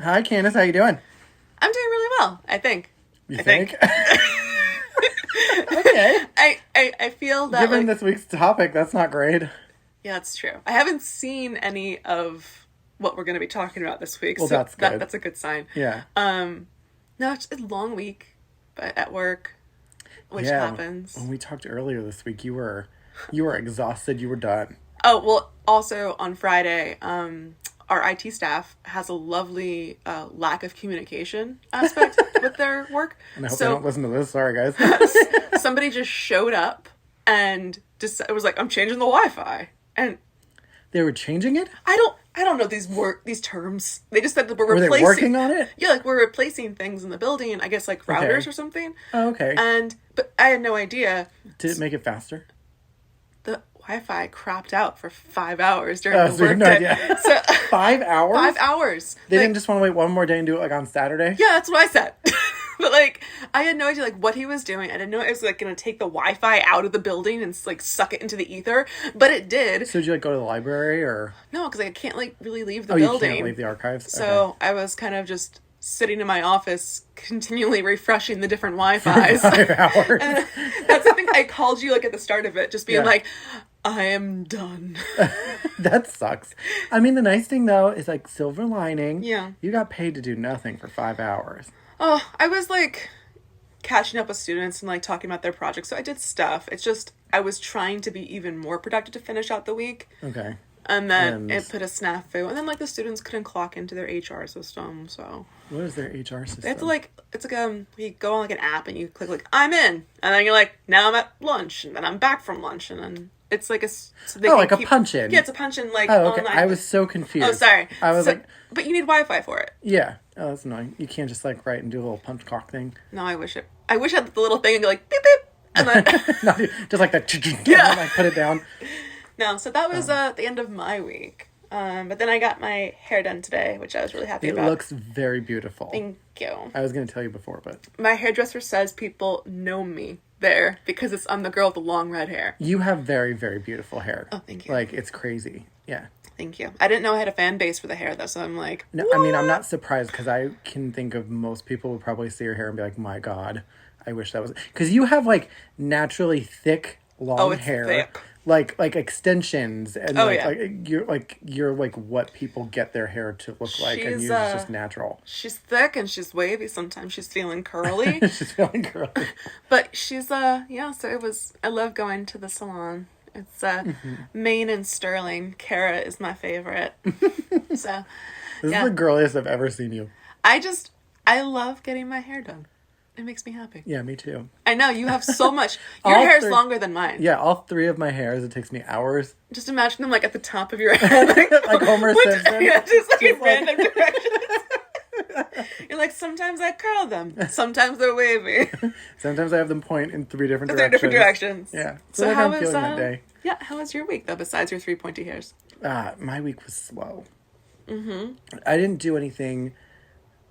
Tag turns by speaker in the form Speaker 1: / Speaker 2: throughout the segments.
Speaker 1: Hi, Candace. How you doing?
Speaker 2: I'm doing really well, I think.
Speaker 1: You think? Okay.
Speaker 2: I feel that,
Speaker 1: given this week's topic, that's not great.
Speaker 2: Yeah, that's true. I haven't seen any of what we're going to be talking about this week.
Speaker 1: Well,
Speaker 2: so
Speaker 1: that's good.
Speaker 2: That's a good sign.
Speaker 1: Yeah.
Speaker 2: No, it's a long week, but at work, which happens.
Speaker 1: When we talked earlier this week, you were exhausted. You were done.
Speaker 2: Oh, well, also on Friday, our IT staff has a lovely lack of communication aspect with their work.
Speaker 1: And I hope they don't listen to this. Sorry, guys.
Speaker 2: Somebody just showed up and it was like, I'm changing the Wi-Fi. And
Speaker 1: they were changing it?
Speaker 2: I don't know these terms. They just said that we're replacing.
Speaker 1: Were they working on it?
Speaker 2: Yeah, like we're replacing things in the building. I guess like routers or something.
Speaker 1: Oh, okay.
Speaker 2: But I had no idea.
Speaker 1: Did it make it faster?
Speaker 2: The Wi-Fi crapped out for 5 hours during the
Speaker 1: so
Speaker 2: workday.
Speaker 1: No,
Speaker 2: so
Speaker 1: 5 hours?
Speaker 2: 5 hours.
Speaker 1: They didn't just want to wait one more day and do it like on Saturday?
Speaker 2: Yeah, that's what I said. But like, I had no idea like what he was doing. I didn't know it was like going to take the Wi-Fi out of the building and like suck it into the ether, but it did.
Speaker 1: So did you like go to the library or?
Speaker 2: No, because I can't like really leave the building.
Speaker 1: You can't leave the archives?
Speaker 2: So okay. I was kind of just sitting in my office, continually refreshing the different Wi-Fis.
Speaker 1: 5 hours.
Speaker 2: And that's the thing. I called you like at the start of it, just being like, I am done.
Speaker 1: That sucks. I mean, the nice thing though is like silver lining.
Speaker 2: Yeah.
Speaker 1: You got paid to do nothing for 5 hours.
Speaker 2: Oh, I was like catching up with students and like talking about their projects. So I did stuff. It's just I was trying to be even more productive to finish out the week.
Speaker 1: Okay.
Speaker 2: And then it put a snafu. And then like the students couldn't clock into their HR system. So
Speaker 1: what is their HR system?
Speaker 2: They have to like, it's like you go on like an app and you click like I'm in, and then you're like now I'm at lunch, and then I'm back from lunch, and then it's like a
Speaker 1: a punch in.
Speaker 2: Yeah, it's a punch in like.
Speaker 1: Oh, okay.
Speaker 2: Online.
Speaker 1: I was so confused.
Speaker 2: Oh, sorry.
Speaker 1: I was like,
Speaker 2: but you need Wi-Fi for it.
Speaker 1: Yeah. Oh, that's annoying. You can't just like write and do a little punch clock thing.
Speaker 2: No, I wish I had the little thing and go like beep beep, and then
Speaker 1: just like that. Yeah. Like put it down.
Speaker 2: No, so that was the end of my week. But then I got my hair done today, which I was really happy about.
Speaker 1: It looks very beautiful.
Speaker 2: Thank you.
Speaker 1: I was going to tell you before, but
Speaker 2: my hairdresser says people know me there because I'm the girl with the long red hair.
Speaker 1: You have very, very beautiful hair.
Speaker 2: Oh, thank you.
Speaker 1: Like, it's crazy. Yeah.
Speaker 2: Thank you. I didn't know I had a fan base for the hair, though, so I'm like,
Speaker 1: no,
Speaker 2: what?
Speaker 1: I mean, I'm not surprised because I can think of most people would probably see your hair and be like, my God, I wish that was... Because you have, like, naturally thick, long hair.
Speaker 2: Thick.
Speaker 1: Like extensions and you're like what people get their hair to look like, and yours is just natural.
Speaker 2: She's thick and she's wavy. Sometimes she's feeling curly.
Speaker 1: She's feeling curly.
Speaker 2: But she's so it was. I love going to the salon. It's Maine and Sterling. Kara is my favorite. So
Speaker 1: this is the girliest I've ever seen you.
Speaker 2: I love getting my hair done. It makes me happy.
Speaker 1: Yeah, me too.
Speaker 2: I know, you have so much. Your hair's longer than mine.
Speaker 1: Yeah, all three of my hairs, it takes me hours.
Speaker 2: Just imagine them like at the top of your head.
Speaker 1: Like Homer Simpson.
Speaker 2: Yeah, just like in random directions. You're like, sometimes I curl them. Sometimes they're wavy.
Speaker 1: Sometimes I have them point in three different
Speaker 2: directions.
Speaker 1: Yeah.
Speaker 2: So
Speaker 1: like
Speaker 2: how
Speaker 1: I'm feeling that day.
Speaker 2: Yeah, how was your week though, besides your 3 pointy hairs?
Speaker 1: My week was slow. Mm-hmm. I didn't do anything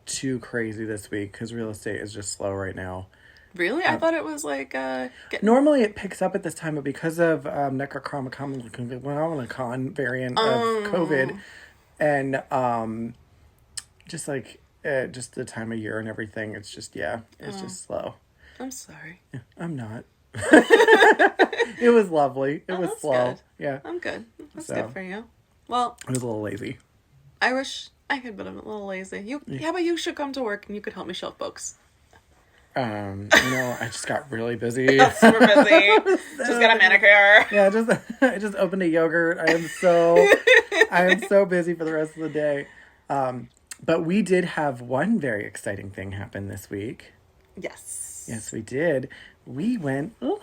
Speaker 1: too crazy this week because real estate is just slow right now.
Speaker 2: Really? I thought it was like
Speaker 1: normally it picks up at this time, but because of Necronomicon variant of COVID and just the time of year and everything, it's just just slow.
Speaker 2: I'm sorry.
Speaker 1: Yeah, I'm not. It was lovely. It was slow.
Speaker 2: Good.
Speaker 1: Yeah.
Speaker 2: I'm good. That's good for you. Well,
Speaker 1: I was a little lazy.
Speaker 2: I wish I could, but I'm a little lazy. How about you should come to work and you could help me shelf books?
Speaker 1: I just got really busy.
Speaker 2: Super busy. Just got a manicure.
Speaker 1: Yeah, I just opened a yogurt. I am so busy for the rest of the day. But we did have one very exciting thing happen this week.
Speaker 2: Yes.
Speaker 1: Yes, we did. We went live.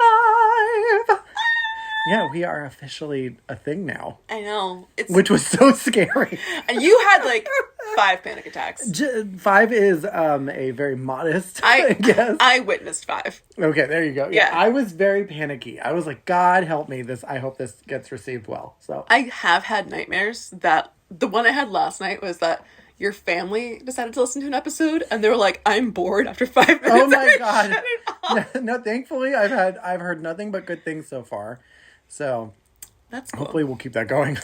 Speaker 1: Yeah, we are officially a thing now.
Speaker 2: I know.
Speaker 1: Which was so scary.
Speaker 2: And you had like 5 panic attacks.
Speaker 1: 5 is a very modest, I guess.
Speaker 2: I witnessed 5.
Speaker 1: Okay, there you go.
Speaker 2: Yeah.
Speaker 1: I was very panicky. I was like, God help me. I hope this gets received well. So
Speaker 2: I have had nightmares that the one I had last night was that your family decided to listen to an episode and they were like, I'm bored after 5 minutes.
Speaker 1: Oh my God. No, thankfully I've heard nothing but good things so far. So
Speaker 2: that's cool.
Speaker 1: Hopefully we'll keep that going.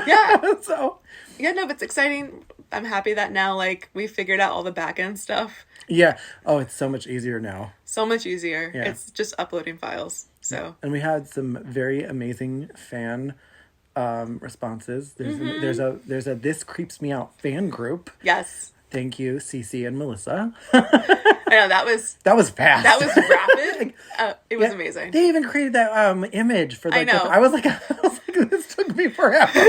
Speaker 2: Yeah.
Speaker 1: So
Speaker 2: yeah, no, but it's exciting. I'm happy that now, like, we figured out all the back end stuff.
Speaker 1: Yeah. Oh, it's so much easier now.
Speaker 2: So much easier.
Speaker 1: Yeah.
Speaker 2: It's just uploading files. So.
Speaker 1: And we had some very amazing fan responses. There's a This Creeps Me Out fan group.
Speaker 2: Yes.
Speaker 1: Thank you, Cece and Melissa.
Speaker 2: I know, that was
Speaker 1: fast.
Speaker 2: That was rapid. It was amazing.
Speaker 1: They even created that image for like.
Speaker 2: I know.
Speaker 1: I was like, this took me forever.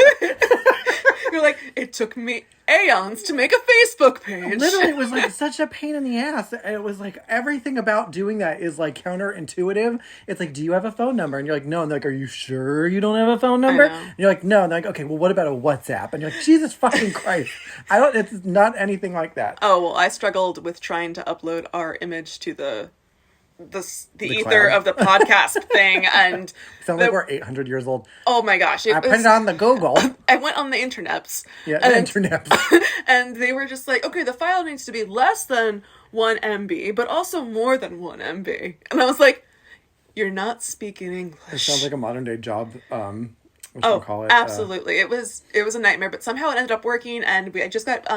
Speaker 2: You're like, it took me aeons to make a Facebook page.
Speaker 1: Literally, it was like such a pain in the ass. It was like everything about doing that is like counterintuitive. It's like, do you have a phone number? And you're like, no. And they're like, are you sure you don't have a phone number? And you're like, no. And they're like, okay, well, what about a WhatsApp? And you're like, Jesus fucking Christ. It's not anything like that.
Speaker 2: Oh, well, I struggled with trying to upload our image to the ether
Speaker 1: cloud.
Speaker 2: of the podcast thing, and
Speaker 1: Sounds like we're 800 years old.
Speaker 2: Oh my gosh.
Speaker 1: I put it on the Google.
Speaker 2: I went on the internets.
Speaker 1: Yeah, the internet.
Speaker 2: And they were just like, okay, the file needs to be less than 1 MB, but also more than 1 MB. And I was like, you're not speaking English.
Speaker 1: It sounds like a modern day job. Call it?
Speaker 2: Absolutely. It was a nightmare, but somehow it ended up working, and I just got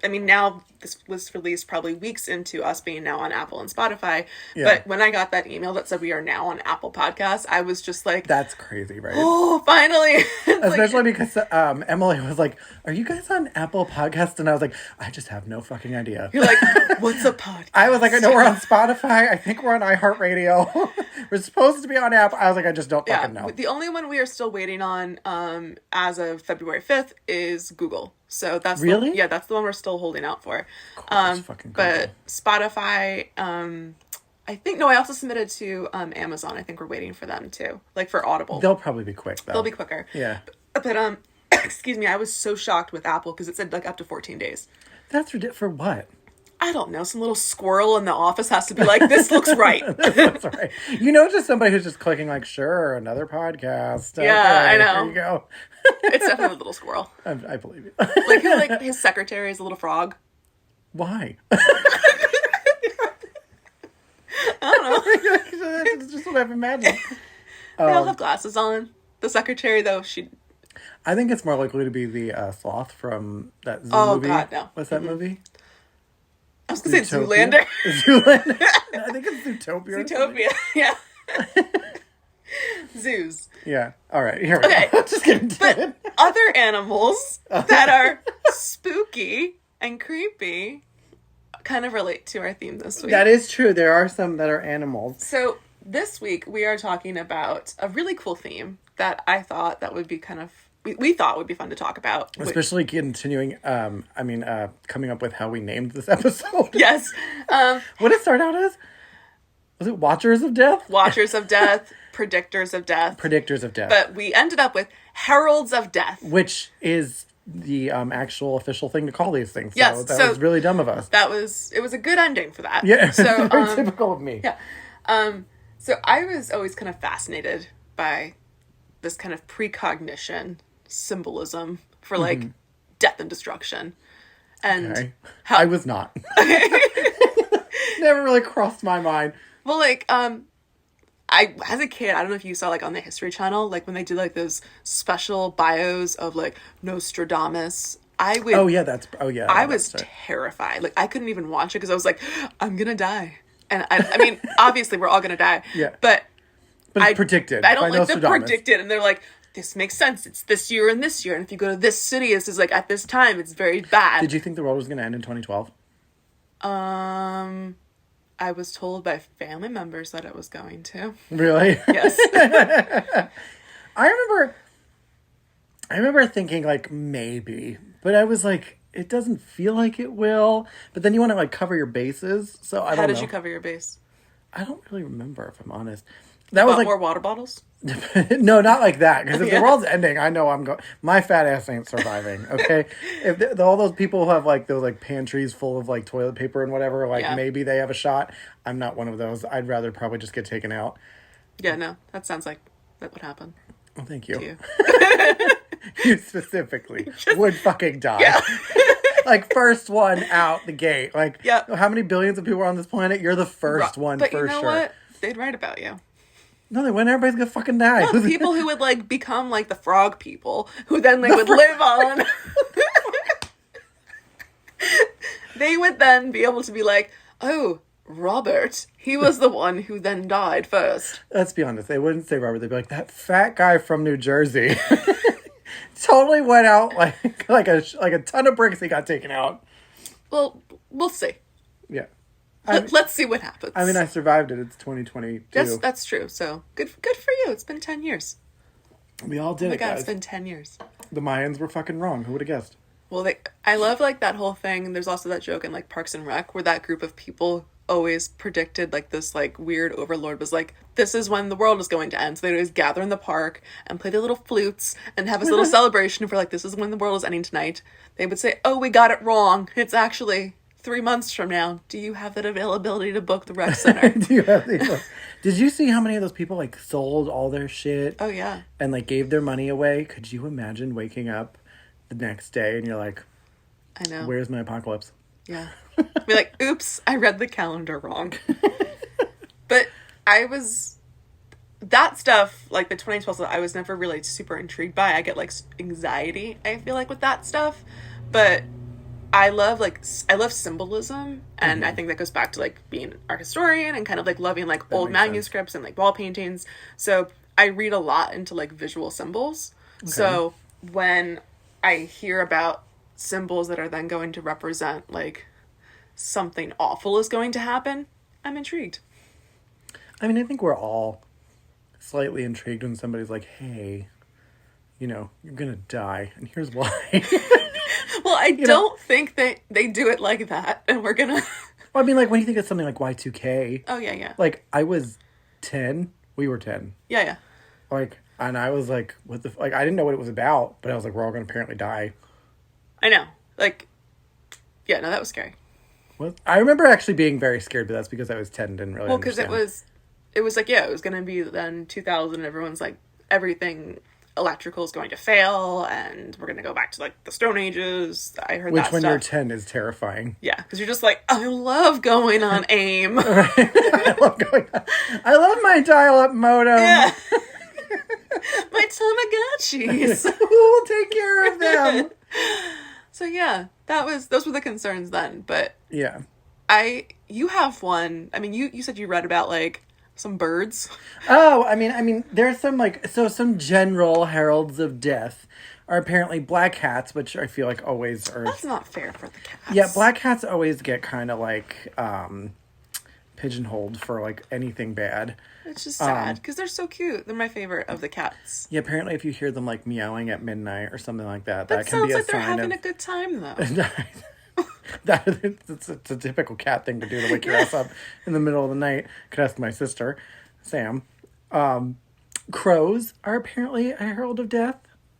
Speaker 2: now this was released probably weeks into us being now on Apple and Spotify. Yeah. But when I got that email that said we are now on Apple Podcasts, I was just like,
Speaker 1: that's crazy, right?
Speaker 2: Oh, finally.
Speaker 1: Especially because Emily was like, are you guys on Apple Podcasts? And I was like, I just have no fucking idea.
Speaker 2: You're like, what's a podcast?
Speaker 1: I was like, I know we're on Spotify. I think we're on iHeartRadio. We're supposed to be on Apple. I was like, I just don't fucking know.
Speaker 2: The only one we are still waiting on as of February 5th is Google. So that's
Speaker 1: really?
Speaker 2: That's the one we're still holding out for.
Speaker 1: Fucking
Speaker 2: but Spotify, I also submitted to Amazon. I think we're waiting for them too, like for Audible.
Speaker 1: They'll probably be quick though.
Speaker 2: They'll be quicker.
Speaker 1: Yeah.
Speaker 2: But excuse me, I was so shocked with Apple because it said like up to 14 days.
Speaker 1: That's ridiculous. For what?
Speaker 2: I don't know. Some little squirrel in the office has to be like, this looks right.
Speaker 1: This looks right. Just somebody who's just clicking like, sure, another podcast.
Speaker 2: Yeah,
Speaker 1: okay,
Speaker 2: I know.
Speaker 1: There you go.
Speaker 2: It's definitely a little squirrel.
Speaker 1: I believe you.
Speaker 2: Like his secretary is a little frog.
Speaker 1: Why?
Speaker 2: I don't know.
Speaker 1: It's just what I've imagined.
Speaker 2: They all have glasses on. The secretary, though,
Speaker 1: I think it's more likely to be the sloth from that zoo movie.
Speaker 2: Oh, God, no.
Speaker 1: What's that movie?
Speaker 2: I was going to say Zoolander.
Speaker 1: Zoolander. I think it's Zootopia.
Speaker 2: Zootopia, yeah. Zoos.
Speaker 1: Yeah. All right. Here we go. Just kidding.
Speaker 2: But other animals that are spooky and creepy kind of relate to our theme this week.
Speaker 1: That is true. There are some that are animals.
Speaker 2: So this week we are talking about a really cool theme that I thought that would be kind of we thought would be fun to talk about.
Speaker 1: Especially continuing, coming up with how we named this episode.
Speaker 2: Yes.
Speaker 1: What did it start out as? Was it Watchers of Death?
Speaker 2: Watchers of Death, Predictors of Death.
Speaker 1: Predictors of Death.
Speaker 2: But we ended up with Heralds of Death.
Speaker 1: Which is the actual official thing to call these things. So
Speaker 2: yes.
Speaker 1: that was really dumb of us.
Speaker 2: It was a good ending for that.
Speaker 1: Yeah.
Speaker 2: So,
Speaker 1: very typical of me.
Speaker 2: Yeah. So I was always kind of fascinated by this kind of precognition symbolism for like death and destruction. And
Speaker 1: I was not. Never really crossed my mind.
Speaker 2: Well, like, as a kid, I don't know if you saw like on the History Channel, like when they did like those special bios of like Nostradamus. I was terrified. Like I couldn't even watch it because I was like, I'm gonna die. And I mean, obviously we're all gonna die.
Speaker 1: Yeah.
Speaker 2: But
Speaker 1: it's predicted.
Speaker 2: I don't like the predicted, and they're like, this makes sense. It's this year and this year, and if you go to this city, this is like at this time. It's very bad.
Speaker 1: Did you think the world was gonna end in 2012?
Speaker 2: I was told by family members that it was going to.
Speaker 1: Really?
Speaker 2: Yes.
Speaker 1: I remember thinking like maybe, but I was like, it doesn't feel like it will. But then you want to like cover your bases, so I don't know.
Speaker 2: How did you cover your base?
Speaker 1: I don't really remember, if I'm honest. That was like
Speaker 2: more water bottles.
Speaker 1: No, not like that. Because if the world's ending, I know I'm going. My fat ass ain't surviving. Okay, if all those people who have like those like pantries full of like toilet paper and whatever, like maybe they have a shot. I'm not one of those. I'd rather probably just get taken out.
Speaker 2: Yeah, no, that sounds like that would happen.
Speaker 1: Well, thank you. You specifically would fucking die.
Speaker 2: Yeah.
Speaker 1: Like first one out the gate. Like, how many billions of people are on this planet? You're the first one for sure. But you know what?
Speaker 2: They'd write about you.
Speaker 1: No, they wouldn't. Everybody's gonna fucking die.
Speaker 2: No, the people who would like become like the frog people, who then like would live on. they would then be able to be like, oh, Robert, he was the one who then died first.
Speaker 1: Let's be honest, they wouldn't say Robert. They'd be like, that fat guy from New Jersey totally went out like a ton of bricks he got taken out.
Speaker 2: Well, we'll see.
Speaker 1: Yeah.
Speaker 2: Let's see what happens.
Speaker 1: I mean, I survived it. It's 2022.
Speaker 2: That's true. So good for you. It's been 10 years.
Speaker 1: We all did it, guys.
Speaker 2: It's been 10 years.
Speaker 1: The Mayans were fucking wrong. Who would have guessed?
Speaker 2: Well, I love, like, that whole thing. There's also that joke in, like, Parks and Rec where that group of people always predicted, like, this, like, weird overlord was like, this is when the world is going to end. So they'd always gather in the park and play their little flutes and have this little celebration for, like, this is when the world is ending tonight. They would say, oh, we got it wrong. It's actually 3 months from now. Do you have that availability to book the rec center?
Speaker 1: Did you see how many of those people, like, sold all their shit?
Speaker 2: Oh, yeah.
Speaker 1: And, like, gave their money away? Could you imagine waking up the next day and you're like,
Speaker 2: I know.
Speaker 1: Where's my apocalypse?
Speaker 2: Yeah. Be like, oops, I read the calendar wrong. But that stuff, like the 2012 stuff, I was never really super intrigued by. I get, like, anxiety, I feel like, with that stuff. But I love symbolism, and I think that goes back to, like, being an art historian and kind of, like, loving, like, old manuscripts and, like, wall paintings. So I read a lot into, like, visual symbols. Okay. So when I hear about symbols that are then going to represent, like, something awful is going to happen, I'm intrigued.
Speaker 1: I mean, I think we're all slightly intrigued when somebody's like, hey, you're gonna die, and here's why.
Speaker 2: Well, I don't think they do it like that, and we're gonna...
Speaker 1: Well, I mean, like, when you think of something like Y2K...
Speaker 2: Oh, yeah.
Speaker 1: Like, I was 10. We were 10.
Speaker 2: Yeah.
Speaker 1: Like, and I was like, what the... Like, I didn't know what it was about, but I was like, we're all gonna apparently die.
Speaker 2: I know. Like, yeah, no, that was scary.
Speaker 1: What? I remember actually being very scared, but that's because I was 10 and didn't really understand.
Speaker 2: Well, because it was like, yeah, it was gonna be then 2000, and everyone's like, everything... electrical is going to fail, and we're going to go back to, like, the Stone Ages. I heard that stuff.
Speaker 1: Which, when you're 10, is terrifying.
Speaker 2: Yeah, because you're just like, I love going on AIM.
Speaker 1: I love my dial-up modem.
Speaker 2: Yeah. My Tamagotchis.
Speaker 1: Who will take care of them?
Speaker 2: So, yeah, those were the concerns then, but...
Speaker 1: Yeah.
Speaker 2: You have one. I mean, you said you read about, like, some birds.
Speaker 1: Oh, I mean, there's some, like, some general heralds of death are apparently black cats, which I feel like always are...
Speaker 2: That's not fair for the cats.
Speaker 1: Yeah, black cats always get kind of, like, pigeonholed for, like, anything bad.
Speaker 2: It's just sad, because they're so cute. They're my favorite of the cats.
Speaker 1: Yeah, apparently if you hear them, like, meowing at midnight or something like that,
Speaker 2: that
Speaker 1: can be a sign of...
Speaker 2: That sounds like they're having a good time, though.
Speaker 1: It's a typical cat thing to do, to wake your ass up in the middle of the night. Could ask my sister, Sam. Crows are apparently a herald of death.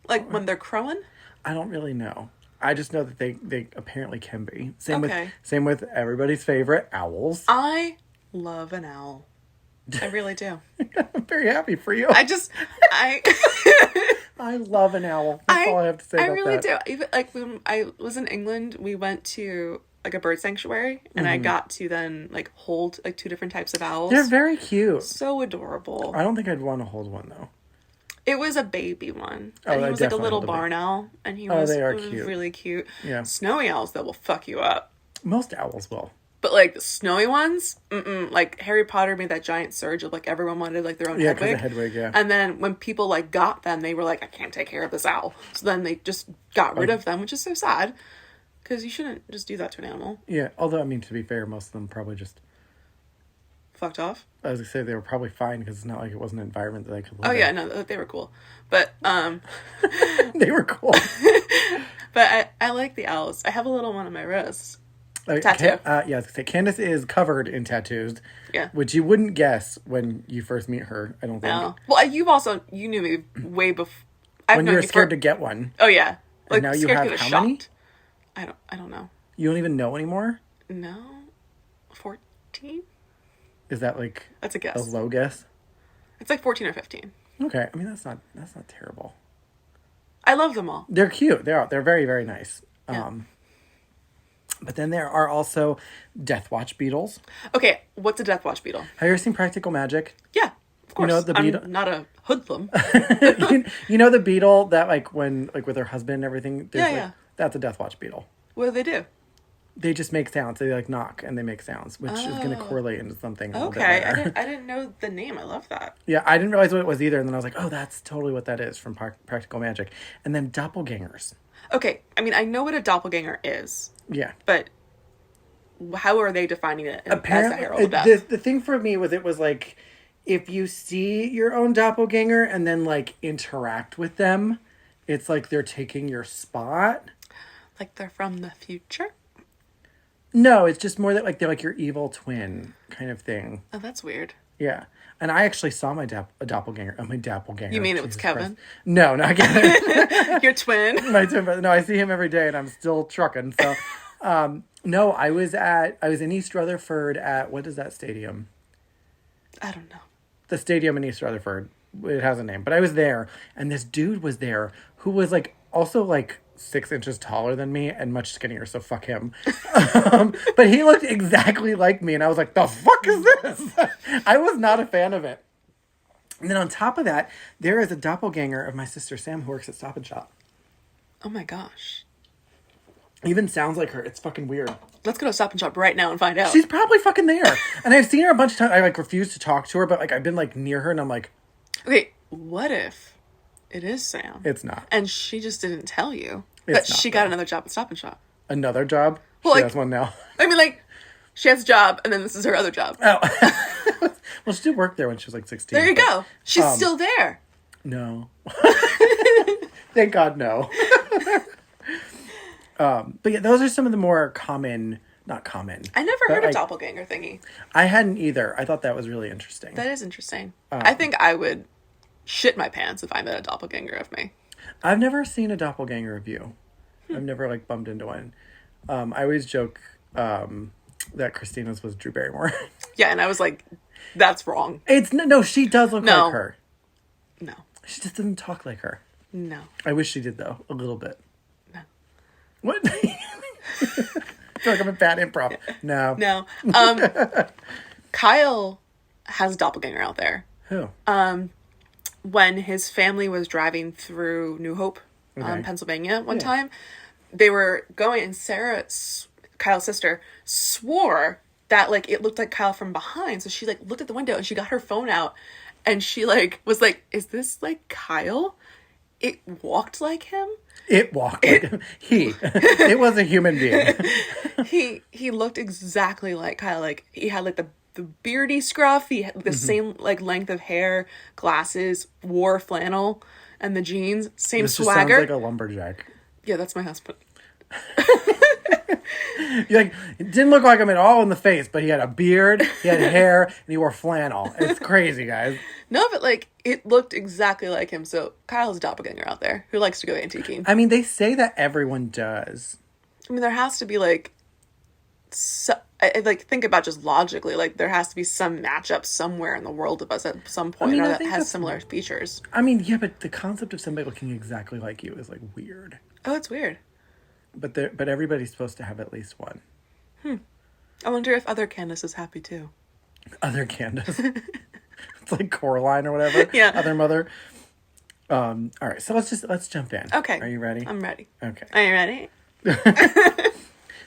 Speaker 1: Like
Speaker 2: when they're crowing?
Speaker 1: I don't really know. I just know that they apparently can be. Same with everybody's favorite, owls.
Speaker 2: I love an owl. I really do.
Speaker 1: I'm very happy for you. I love an owl. That's all I have to say about that. I really do.
Speaker 2: Even, like, when I was in England, we went to, like, a bird sanctuary, and I got to then, like, hold, like, 2 different types of owls.
Speaker 1: They're very cute.
Speaker 2: So adorable.
Speaker 1: I don't think I'd want to hold one, though.
Speaker 2: It was a baby one. And he was, like, a little barn owl, and he was,
Speaker 1: they are cute.
Speaker 2: Really cute.
Speaker 1: Yeah.
Speaker 2: Snowy owls, that will fuck you up.
Speaker 1: Most owls will.
Speaker 2: But, like, the snowy ones, like, Harry Potter made that giant surge of, like, everyone wanted, like, their own Hedwig.
Speaker 1: Yeah, because of Hedwig, yeah.
Speaker 2: And then when people, like, got them, they were like, I can't take care of this owl. So then they just got rid of them, which is so sad. Because you shouldn't just do that to an animal.
Speaker 1: Yeah, although, I mean, to be fair, most of them probably just...
Speaker 2: fucked off?
Speaker 1: I was going to say, they were probably fine, because it's not like it was an environment that they could live in.
Speaker 2: Oh, yeah, no, they were cool. But,
Speaker 1: They were cool.
Speaker 2: But I like the owls. I have a little one on my wrist. Tattoo.
Speaker 1: Yeah, I was going to say, Candace is covered in tattoos.
Speaker 2: Yeah.
Speaker 1: Which you wouldn't guess when you first meet her, I don't think.
Speaker 2: No. Well, you knew me way before.
Speaker 1: When you were scared to get one.
Speaker 2: Oh, yeah.
Speaker 1: Like, and now you have how many?
Speaker 2: I don't know.
Speaker 1: You don't even know anymore?
Speaker 2: No. 14?
Speaker 1: Is that, like...
Speaker 2: That's a guess.
Speaker 1: A low guess?
Speaker 2: It's like 14 or 15.
Speaker 1: Okay. I mean, that's not terrible.
Speaker 2: I love them all.
Speaker 1: They're cute. They're very, very nice.
Speaker 2: Yeah.
Speaker 1: But then there are also Death Watch beetles.
Speaker 2: Okay, what's a Death Watch beetle?
Speaker 1: Have you ever seen Practical Magic?
Speaker 2: Yeah, of course.
Speaker 1: You know the beetle?
Speaker 2: I'm not a hoodlum.
Speaker 1: you know the beetle that, like, when, like, with her husband and everything?
Speaker 2: Yeah.
Speaker 1: That's a Death Watch beetle.
Speaker 2: What do they do?
Speaker 1: They just make sounds. They like knock and they make sounds, which is going to correlate into something.
Speaker 2: Okay, I didn't know the name. I love that.
Speaker 1: Yeah, I didn't realize what it was either, and then I was like, oh, that's totally what that is from Practical Magic. And then doppelgangers.
Speaker 2: Okay, I mean, I know what a doppelganger is.
Speaker 1: Yeah,
Speaker 2: but how are they defining it
Speaker 1: apparently,
Speaker 2: as a Herald of Death?
Speaker 1: The thing for me was it was like if you see your own doppelganger and then like interact with them, it's like they're taking your spot. Like
Speaker 2: they're from the future?
Speaker 1: No, it's just more that like they're like your evil twin kind of thing.
Speaker 2: Oh, that's weird.
Speaker 1: Yeah. And I actually saw my doppelganger. Oh, my doppelganger.
Speaker 2: You mean it was Kevin?
Speaker 1: Christ. No, not Kevin.
Speaker 2: Your twin?
Speaker 1: My twin brother. No, I see him every day and I'm still trucking. So, no, I was in East Rutherford at, what is that stadium?
Speaker 2: I don't know.
Speaker 1: The stadium in East Rutherford. It has a name. But I was there and this dude was there who was like, also like 6 inches taller than me and much skinnier, so fuck him. But he looked exactly like me and I was like, the fuck is this? I was not a fan of it. And then on top of that, there is a doppelganger of my sister Sam who works at Stop and Shop.
Speaker 2: Oh my gosh.
Speaker 1: Even sounds like her. It's fucking weird.
Speaker 2: Let's go to Stop and Shop right now and find out.
Speaker 1: She's probably fucking there. And I've seen her a bunch of times. I like refuse to talk to her, but like I've been like near her and I'm like,
Speaker 2: okay, what if it is Sam?
Speaker 1: It's not.
Speaker 2: And she just didn't tell you. But she got another job at Stop and Shop.
Speaker 1: Another job?
Speaker 2: Well,
Speaker 1: she
Speaker 2: like,
Speaker 1: has one now.
Speaker 2: I mean, like, she has a job, and then this is her other job.
Speaker 1: Oh. Well, she did work there when she was like 16.
Speaker 2: There you go. She's still there.
Speaker 1: No. Thank God, no. But yeah, those are some of the more common, not common.
Speaker 2: I never heard of doppelganger thingy.
Speaker 1: I hadn't either. I thought that was really interesting.
Speaker 2: That is interesting. I think I would shit my pants if I met a doppelganger of me.
Speaker 1: I've never seen a doppelganger of you. I've never like bumped into one. I always joke that Christina's was Drew Barrymore.
Speaker 2: Yeah, and I was like, that's wrong.
Speaker 1: It's no, she does look like her.
Speaker 2: No.
Speaker 1: She just doesn't talk like her.
Speaker 2: No.
Speaker 1: I wish she did though, a little bit.
Speaker 2: No.
Speaker 1: What? I feel like I'm a bad improv. No.
Speaker 2: No. Kyle has a doppelganger out there.
Speaker 1: Who?
Speaker 2: When his family was driving through New Hope, Pennsylvania one time, they were going and Sarah, Kyle's sister, swore that like it looked like Kyle from behind. So she like looked at the window and she got her phone out and she like was like, is this like Kyle? It walked like him.
Speaker 1: It walked like him. It was a human being.
Speaker 2: He looked exactly like Kyle. Like he had like the beardy scruff. He had the same like length of hair, glasses, wore flannel, and the jeans. Same
Speaker 1: this
Speaker 2: swagger.
Speaker 1: Just sounds like a lumberjack.
Speaker 2: Yeah, that's my husband.
Speaker 1: You're like, it didn't look like him at all in the face, but he had a beard, he had hair, and he wore flannel. It's crazy, guys.
Speaker 2: No, but like it looked exactly like him. So Kyle's a doppelganger out there who likes to go antiquing.
Speaker 1: I mean, they say that everyone does.
Speaker 2: I mean, there has to be like, I like think about just logically, like there has to be some matchup somewhere in the world of us at some point, or that has similar features.
Speaker 1: I mean, yeah, but the concept of somebody looking exactly like you is like weird.
Speaker 2: Oh, it's weird.
Speaker 1: But everybody's supposed to have at least one.
Speaker 2: I wonder if other Candace is happy too.
Speaker 1: Other Candace. It's like Coraline or whatever.
Speaker 2: Yeah.
Speaker 1: Other mother. All right, so let's jump in.
Speaker 2: Okay.
Speaker 1: Are you ready?
Speaker 2: I'm ready.
Speaker 1: Okay.
Speaker 2: Are you ready?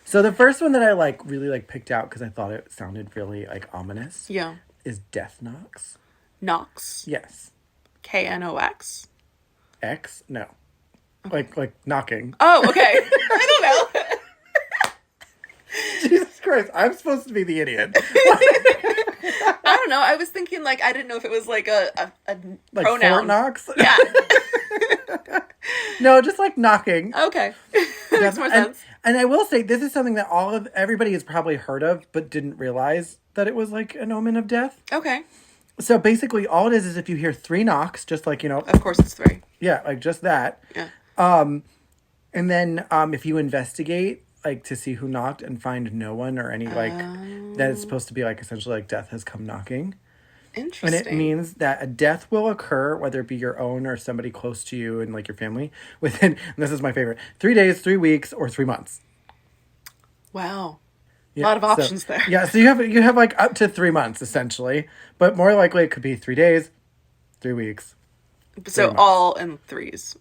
Speaker 1: So the first one that I like really like picked out because I thought it sounded really like ominous.
Speaker 2: Yeah.
Speaker 1: Is Death Knocks.
Speaker 2: Knox.
Speaker 1: Yes.
Speaker 2: Knox.
Speaker 1: X? No. Okay. Like knocking.
Speaker 2: Oh, okay. I don't know.
Speaker 1: Jesus Christ, I'm supposed to be the idiot.
Speaker 2: I don't know. I was thinking like I didn't know if it was like a
Speaker 1: like
Speaker 2: pronoun.
Speaker 1: Fort Knox?
Speaker 2: Yeah.
Speaker 1: No, just like knocking.
Speaker 2: Okay. That makes more sense.
Speaker 1: And I will say this is something that everybody has probably heard of but didn't realize that it was like an omen of death.
Speaker 2: Okay.
Speaker 1: So basically all it is if you hear 3 knocks, just like, you know.
Speaker 2: Of course it's 3.
Speaker 1: Yeah, like just that.
Speaker 2: Yeah.
Speaker 1: And then if you investigate like to see who knocked and find no one or any like that it's supposed to be like essentially like death has come knocking.
Speaker 2: Interesting.
Speaker 1: And it means that a death will occur, whether it be your own or somebody close to you and like your family, within, and this is my favorite, 3 days, 3 weeks, or 3 months.
Speaker 2: Wow.
Speaker 1: Yeah,
Speaker 2: a lot of options there.
Speaker 1: Yeah, so you have like up to 3 months essentially, but more likely it could be 3 days, 3 weeks.
Speaker 2: So all in 3s.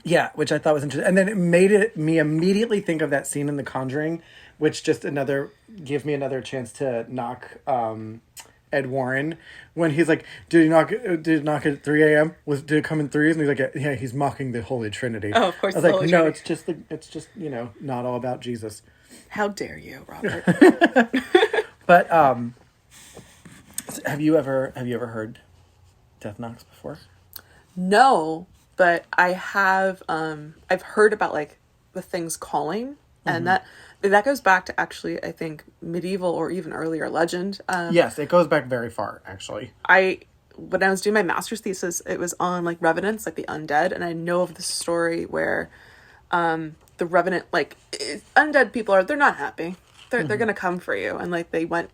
Speaker 1: Yeah, which I thought was interesting. And then it made me immediately think of that scene in The Conjuring, which just gave me another chance to knock Ed Warren when he's like, did you knock at 3 a.m.? Did it come in threes? And he's like, yeah, he's mocking the Holy Trinity.
Speaker 2: Oh, of course.
Speaker 1: I was like, no, it's just not all about Jesus.
Speaker 2: How dare you, Robert?
Speaker 1: But have you ever heard death knocks before?
Speaker 2: No, but I have. I've heard about like the things calling, and that goes back to actually, I think, medieval or even earlier legend.
Speaker 1: Yes, it goes back very far, actually.
Speaker 2: When I was doing my master's thesis, it was on like revenants, like the undead, and I know of this story where the revenant, like undead people they're not happy. They're gonna come for you, and like they went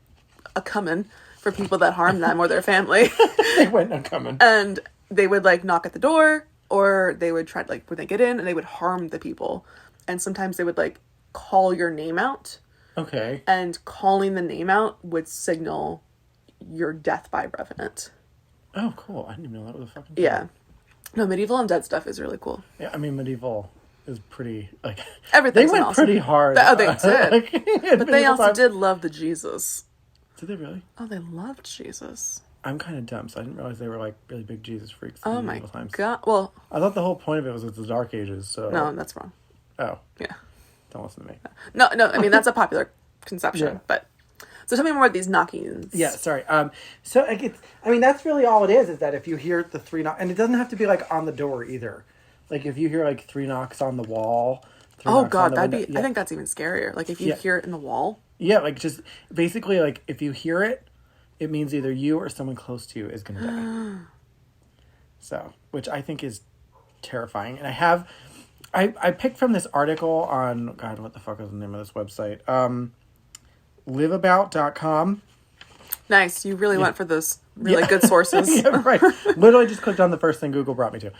Speaker 2: a coming for people that harmed them or their family.
Speaker 1: They went a coming,
Speaker 2: and they would like knock at the door, or they would try to like when they get in, and they would harm the people, and sometimes they would like call your name out.
Speaker 1: Okay.
Speaker 2: And calling the name out would signal your death by revenant.
Speaker 1: Oh, cool! I didn't even know that was a fucking thing.
Speaker 2: Yeah. No, medieval undead stuff is really cool.
Speaker 1: Yeah, I mean medieval is pretty like
Speaker 2: everything.
Speaker 1: They went
Speaker 2: awesome.
Speaker 1: pretty hard.
Speaker 2: Oh, they did. But they also did love the Jesus.
Speaker 1: Did they really?
Speaker 2: Oh, they loved Jesus.
Speaker 1: I'm kind of dumb, so I didn't realize they were like really big Jesus freaks.
Speaker 2: Oh my god! Well,
Speaker 1: I thought the whole point of it was the Dark Ages. So
Speaker 2: no, that's wrong.
Speaker 1: Oh
Speaker 2: yeah.
Speaker 1: Don't listen to me.
Speaker 2: No. I mean that's a popular conception, yeah. But so tell me more about these knockings.
Speaker 1: Yeah, sorry. So like that's really all it is that if you hear the 3 knocks, and it doesn't have to be like on the door either. Like if you hear like 3 knocks on the wall.
Speaker 2: Oh god, that'd be. Yeah. I think that's even scarier. Like if you hear it in the wall.
Speaker 1: Yeah, like just basically like if you hear it, it means either you or someone close to you is going to die. So, which I think is terrifying. And I picked from this article on, God, what the fuck is the name of this website? Liveabout.com.
Speaker 2: Nice. You really went for those really good sources.
Speaker 1: Yeah, right. Literally just clicked on the first thing Google brought me to.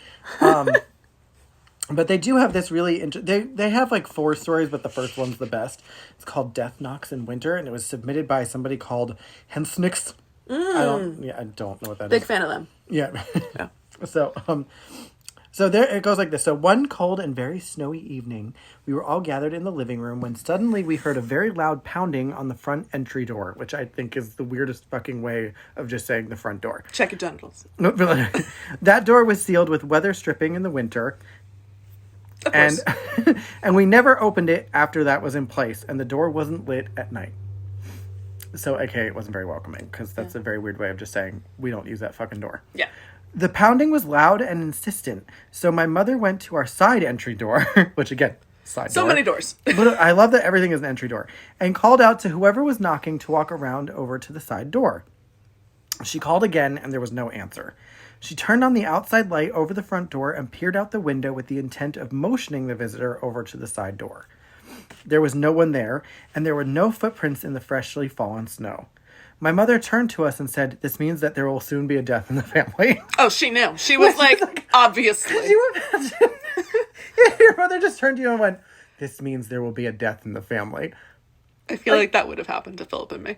Speaker 1: But they do have this really they have like 4 stories, but the first one's the best. It's called Death Knocks in Winter, and it was submitted by somebody called Hensnix. I don't know what that
Speaker 2: Big
Speaker 1: is.
Speaker 2: fan of them.
Speaker 1: Yeah. So there it goes like this. So one cold and very snowy evening, we were all gathered in the living room when suddenly we heard a very loud pounding on the front entry door, which I think is the weirdest fucking way of just saying the front door.
Speaker 2: Check your genitals.
Speaker 1: That door was sealed with weather stripping in the winter. And we never opened it after that was in place, and the door wasn't lit at night. So, okay, it wasn't very welcoming, because that's a very weird way of just saying, we don't use that fucking door.
Speaker 2: Yeah.
Speaker 1: The pounding was loud and insistent, so my mother went to our side entry door, which again, side door.
Speaker 2: So many doors.
Speaker 1: But I love that everything is an entry door, and called out to whoever was knocking to walk around over to the side door. She called again, and there was no answer. She turned on the outside light over the front door and peered out the window with the intent of motioning the visitor over to the side door. There was no one there, and there were no footprints in the freshly fallen snow. My mother turned to us and said, "This means that there will soon be a death in the family."
Speaker 2: Oh, she knew. She was like, obviously.
Speaker 1: Could you imagine? Yeah, your mother just turned to you and went, "This means there will be a death in the family."
Speaker 2: I feel like that would have happened to Philip and me.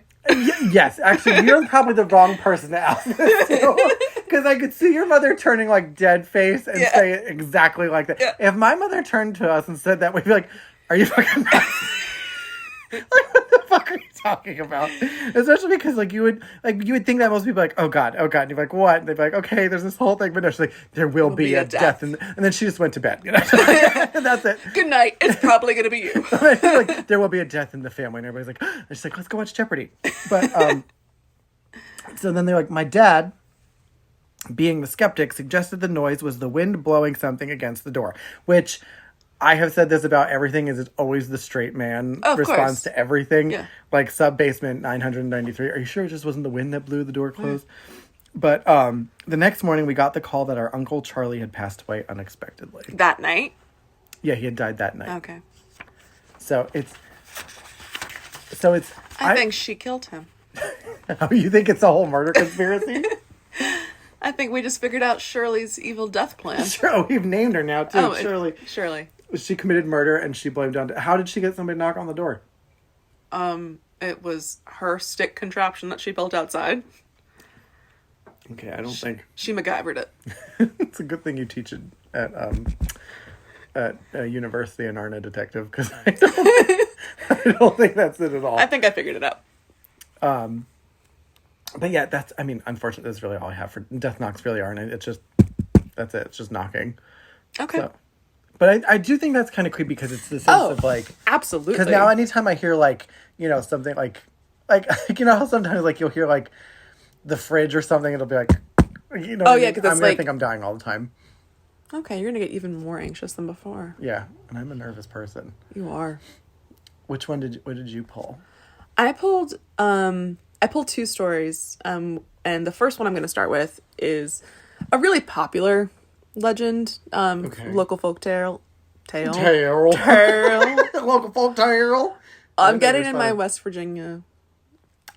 Speaker 1: Yes, actually, you're probably the wrong person to ask this to. Because I could see your mother turning like dead face and say it exactly like that. Yeah. If my mother turned to us and said that, we'd be like, "Are you fucking nuts?" Like, what the fuck are you talking about? Especially because you would think that most people are like, oh god, and you're like, what? And they'd be like, okay, there's this whole thing, but no, she's like, there will be a death. And then she just went to bed, And that's it.
Speaker 2: Good night. It's probably gonna be you.
Speaker 1: Like, there will be a death in the family, and everybody's like, and she's like, let's go watch Jeopardy. But so then they're like, my dad, being the skeptic, suggested the noise was the wind blowing something against the door, which I have said this about everything, is it's always the straight man response to everything. Yeah. Like Sub-Basement 993. Are you sure it just wasn't the wind that blew the door closed? But the next morning we got the call that our Uncle Charlie had passed away unexpectedly.
Speaker 2: That night?
Speaker 1: Yeah, he had died that night.
Speaker 2: Okay.
Speaker 1: So it's...
Speaker 2: I think she killed him.
Speaker 1: Oh, you think it's a whole murder conspiracy?
Speaker 2: I think we just figured out Shirley's evil death plan.
Speaker 1: Sure, we've named her now, too. Shirley.
Speaker 2: Shirley.
Speaker 1: She committed murder, and she blamed on... How did she get somebody to knock on the door?
Speaker 2: It was her stick contraption that she built outside.
Speaker 1: Okay, I don't think...
Speaker 2: She MacGyvered it.
Speaker 1: It's a good thing you teach it at university and aren't a detective, because I don't think that's it at all.
Speaker 2: I think I figured it out.
Speaker 1: But yeah, unfortunately, that's really all I have for death knocks. Really aren't. It's just that's it. It's just knocking.
Speaker 2: Okay.
Speaker 1: So, but I do think that's kind of creepy because it's the sense of like
Speaker 2: absolutely.
Speaker 1: Because now anytime I hear like something like how sometimes like you'll hear like the fridge or something, it'll be like
Speaker 2: Oh yeah, because
Speaker 1: I'm gonna think I'm dying all the time.
Speaker 2: Okay, you're gonna get even more anxious than before.
Speaker 1: Yeah, and I'm a nervous person.
Speaker 2: You are.
Speaker 1: What did you pull?
Speaker 2: I pulled 2 stories. And the first one I'm going to start with is a really popular legend, local folk tale.
Speaker 1: Local folk tale.
Speaker 2: I'm getting in my West Virginia.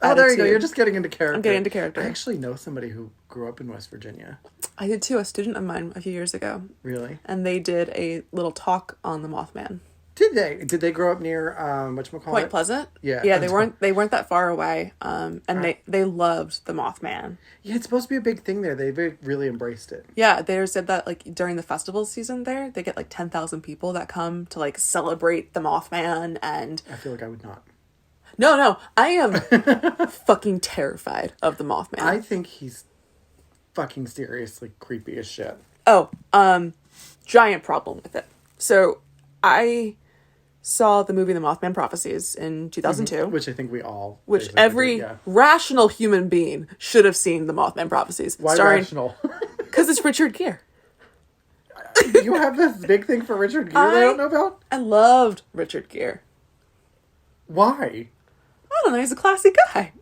Speaker 1: Oh, there you go. You're just getting into character.
Speaker 2: I'm getting into character.
Speaker 1: I actually know somebody who grew up in West Virginia.
Speaker 2: I did too. A student of mine a few years ago.
Speaker 1: Really?
Speaker 2: And they did a little talk on the Mothman.
Speaker 1: Did they? Did they grow up near whatchamacallit?
Speaker 2: Point Pleasant?
Speaker 1: Yeah.
Speaker 2: Yeah, they weren't that far away. And they loved the Mothman.
Speaker 1: Yeah, it's supposed to be a big thing there. They really embraced it.
Speaker 2: Yeah, they said that like during the festival season there, they get like 10,000 people that come to like celebrate the Mothman, and
Speaker 1: I feel like I would not.
Speaker 2: No, I am fucking terrified of the Mothman.
Speaker 1: I think he's fucking seriously creepy as shit.
Speaker 2: Oh, giant problem with it. So I saw the movie The Mothman Prophecies in 2002.
Speaker 1: Which I think we all...
Speaker 2: Which every rational human being should have seen The Mothman Prophecies.
Speaker 1: Why rational?
Speaker 2: Because it's Richard Gere.
Speaker 1: You have this big thing for Richard Gere that I don't know about?
Speaker 2: I loved Richard Gere.
Speaker 1: Why?
Speaker 2: I don't know, he's a classy guy.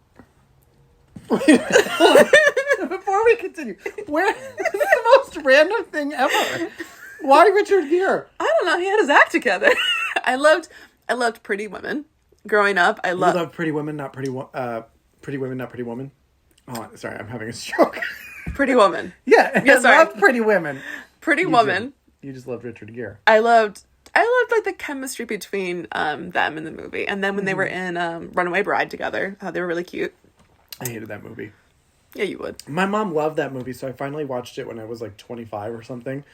Speaker 1: Before we continue, this is the most random thing ever. Why Richard Gere?
Speaker 2: I don't know, he had his act together. I loved Pretty Women growing up.
Speaker 1: You loved Pretty Women, not Pretty Women, not Pretty Woman? Oh, sorry, I'm having a stroke.
Speaker 2: Pretty Woman.
Speaker 1: Yeah, I loved Pretty Women.
Speaker 2: Pretty Woman.
Speaker 1: You just loved Richard Gere.
Speaker 2: I loved like the chemistry between them in the movie, and then when they were in Runaway Bride together, I thought they were really cute.
Speaker 1: I hated that movie.
Speaker 2: Yeah, you would.
Speaker 1: My mom loved that movie, so I finally watched it when I was like 25 or something,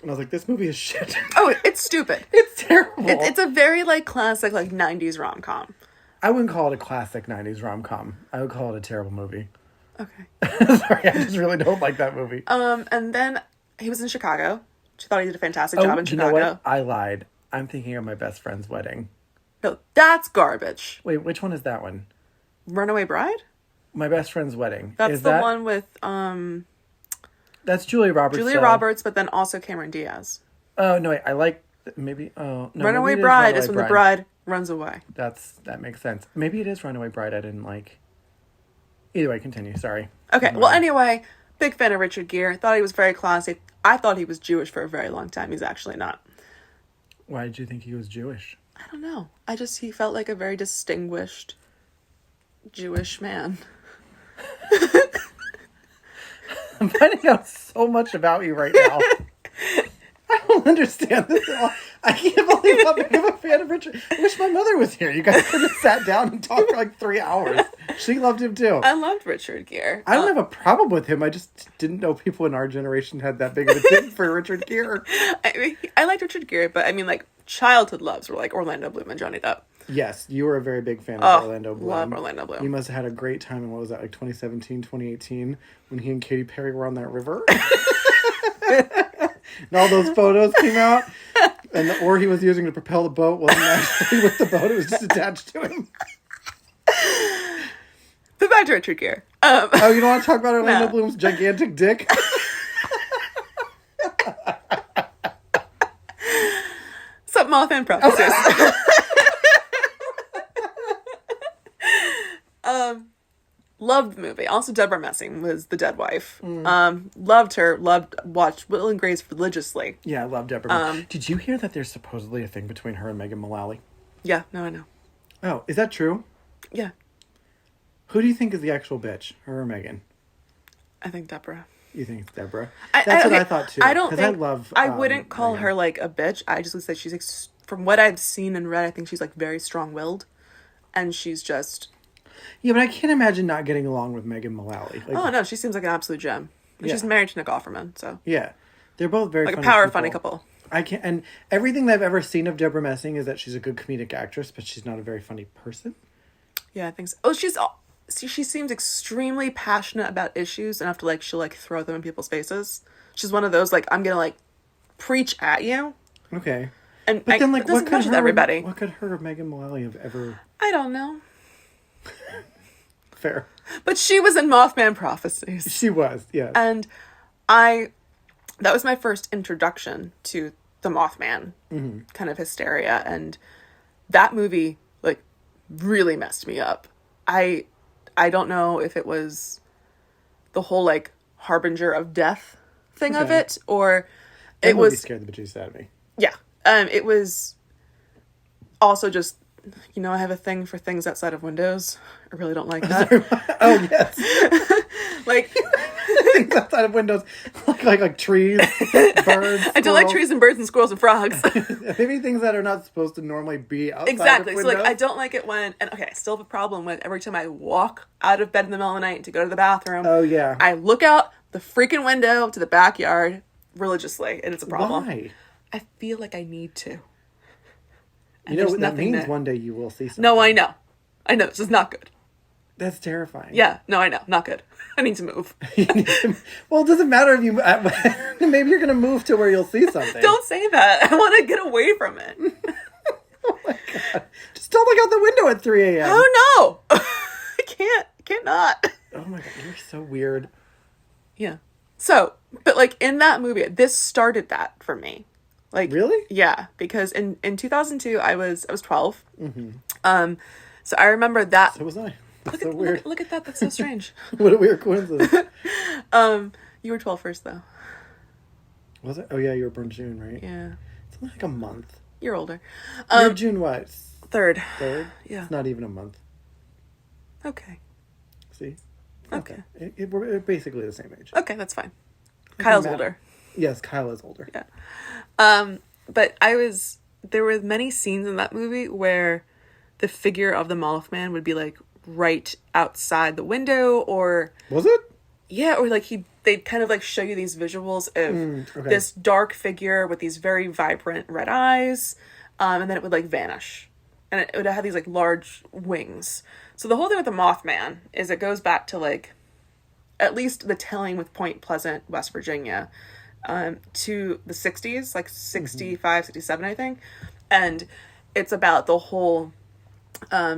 Speaker 1: and I was like, "This movie is shit."
Speaker 2: Oh, it's stupid.
Speaker 1: It's terrible.
Speaker 2: It's a very like classic like 90s rom-com.
Speaker 1: I wouldn't call it a classic 90s rom-com. I would call it a terrible movie.
Speaker 2: Okay.
Speaker 1: Sorry, I just really don't like that movie.
Speaker 2: And then he was in Chicago. She thought he did a fantastic job in Chicago.
Speaker 1: You know what? I lied. I'm thinking of My Best Friend's Wedding.
Speaker 2: No, that's garbage.
Speaker 1: Wait, which one is that one?
Speaker 2: Runaway Bride?
Speaker 1: My Best Friend's Wedding.
Speaker 2: That's one with
Speaker 1: That's Julia Roberts.
Speaker 2: Julia Roberts, but then also Cameron Diaz.
Speaker 1: Oh no, wait, I like maybe. Oh no,
Speaker 2: Runaway Bride is when the bride runs away.
Speaker 1: That makes sense. Maybe it is Runaway Bride. I didn't like. Either way, continue. Sorry.
Speaker 2: Okay. Well, anyway, big fan of Richard Gere. Thought he was very classy. I thought he was Jewish for a very long time. He's actually not.
Speaker 1: Why did you think he was Jewish?
Speaker 2: I don't know. He felt like a very distinguished Jewish man.
Speaker 1: I'm finding out so much about you right now. I don't understand this at all. I can't believe how big of a fan of Richard. I wish my mother was here. You guys could have sat down and talked for like 3 hours. She loved him too.
Speaker 2: I loved Richard Gere.
Speaker 1: I don't have a problem with him. I just didn't know people in our generation had that big of a thing for Richard Gere.
Speaker 2: I liked Richard Gere, but I mean, like, childhood loves were like Orlando Bloom and Johnny Depp.
Speaker 1: Yes, you were a very big fan of Orlando Bloom.
Speaker 2: Love Orlando Bloom.
Speaker 1: You must have had a great time in, what was that, like 2017, 2018, when he and Katy Perry were on that river? And all those photos came out, and the oar he was using to propel the boat wasn't actually with the boat, it was just attached to him.
Speaker 2: But back to Richard Gere.
Speaker 1: Oh, you don't want to talk about Orlando Bloom's gigantic dick?
Speaker 2: Sup, Mothman Prophecies. Loved the movie. Also, Deborah Messing was the dead wife. Loved her. Watched Will and Grace religiously.
Speaker 1: Yeah, I love Deborah. Did you hear that there's supposedly a thing between her and Megan Mullally?
Speaker 2: Yeah, no, I know.
Speaker 1: Oh, is that true?
Speaker 2: Yeah.
Speaker 1: Who do you think is the actual bitch? Her or Megan?
Speaker 2: I think Deborah.
Speaker 1: You think it's Deborah? That's what I thought too.
Speaker 2: I don't think...
Speaker 1: I
Speaker 2: wouldn't call
Speaker 1: Megan.
Speaker 2: her like a bitch. I just would say she's like... From what I've seen and read, I think she's like very strong-willed. And she's just...
Speaker 1: Yeah, but I can't imagine not getting along with Megan Mullally. Like,
Speaker 2: oh, no, she seems like an absolute gem. And she's married to Nick Offerman, so...
Speaker 1: Yeah. They're both very
Speaker 2: like
Speaker 1: funny
Speaker 2: a power
Speaker 1: people.
Speaker 2: funny couple.
Speaker 1: I can't. And everything that I've ever seen of Deborah Messing is that she's a good comedic actress, but she's not a very funny person.
Speaker 2: Yeah, I think so. Oh, she seems extremely passionate about issues enough to she'll throw them in people's faces. She's one of those I'm gonna preach at you.
Speaker 1: Okay.
Speaker 2: And but then what could everybody?
Speaker 1: What could her Megan Mullally have ever?
Speaker 2: I don't know.
Speaker 1: Fair.
Speaker 2: But she was in Mothman Prophecies.
Speaker 1: She was, yes.
Speaker 2: And that was my first introduction to the Mothman kind of hysteria, and that movie really messed me up. I don't know if it was the whole Harbinger of Death thing of it, or it was
Speaker 1: scared the bejesus out of me.
Speaker 2: Yeah. It was also just, I have a thing for things outside of windows. I really don't like that.
Speaker 1: Oh, yes. Things outside of windows. Like trees, birds,
Speaker 2: I do like trees and birds and squirrels and frogs.
Speaker 1: Maybe things that are not supposed to normally be outside
Speaker 2: exactly.
Speaker 1: of windows.
Speaker 2: So, I don't like it when, and okay, I still have a problem with every time I walk out of bed in the middle of the night to go to the bathroom.
Speaker 1: Oh, yeah.
Speaker 2: I look out the freaking window to the backyard religiously, and it's a problem.
Speaker 1: Why?
Speaker 2: I feel like I need to.
Speaker 1: And that means there. One day you will see something.
Speaker 2: No, I know. This is not good.
Speaker 1: That's terrifying.
Speaker 2: Yeah, no, I know. Not good. I need to move.
Speaker 1: Well, it doesn't matter if you... maybe you're going to move to where you'll see something.
Speaker 2: Don't say that. I want to get away from it.
Speaker 1: Oh my God. Just don't look out the window at 3 a.m.
Speaker 2: Oh, no. I can't not.
Speaker 1: Oh my God, you're so weird.
Speaker 2: Yeah. So, but in that movie, this started that for me.
Speaker 1: Really?
Speaker 2: Yeah, because in 2002 I was 12. Mm-hmm. So I remember that.
Speaker 1: So was I. That's so weird.
Speaker 2: Look at that. That's so strange.
Speaker 1: What a weird coincidence.
Speaker 2: You were 12 first, though.
Speaker 1: Was it? Oh yeah, you were born June, right?
Speaker 2: Yeah.
Speaker 1: It's only a month.
Speaker 2: You're older.
Speaker 1: You're June what?
Speaker 2: 3rd.
Speaker 1: 3rd?
Speaker 2: Yeah.
Speaker 1: It's not even a month.
Speaker 2: Okay.
Speaker 1: See?
Speaker 2: Okay.
Speaker 1: We're basically the same age.
Speaker 2: Okay, that's fine. Kyle's older.
Speaker 1: Yes, Kyle is older.
Speaker 2: Yeah. But there were many scenes in that movie where the figure of the Mothman would be right outside the window, or...
Speaker 1: Was it?
Speaker 2: Yeah, or they'd kind of show you these visuals of this dark figure with these very vibrant red eyes, and then it would vanish. And it would have these large wings. So the whole thing with the Mothman is it goes back to at least the telling with Point Pleasant, West Virginia, to the 60s, 65, 67, I think. And it's about the whole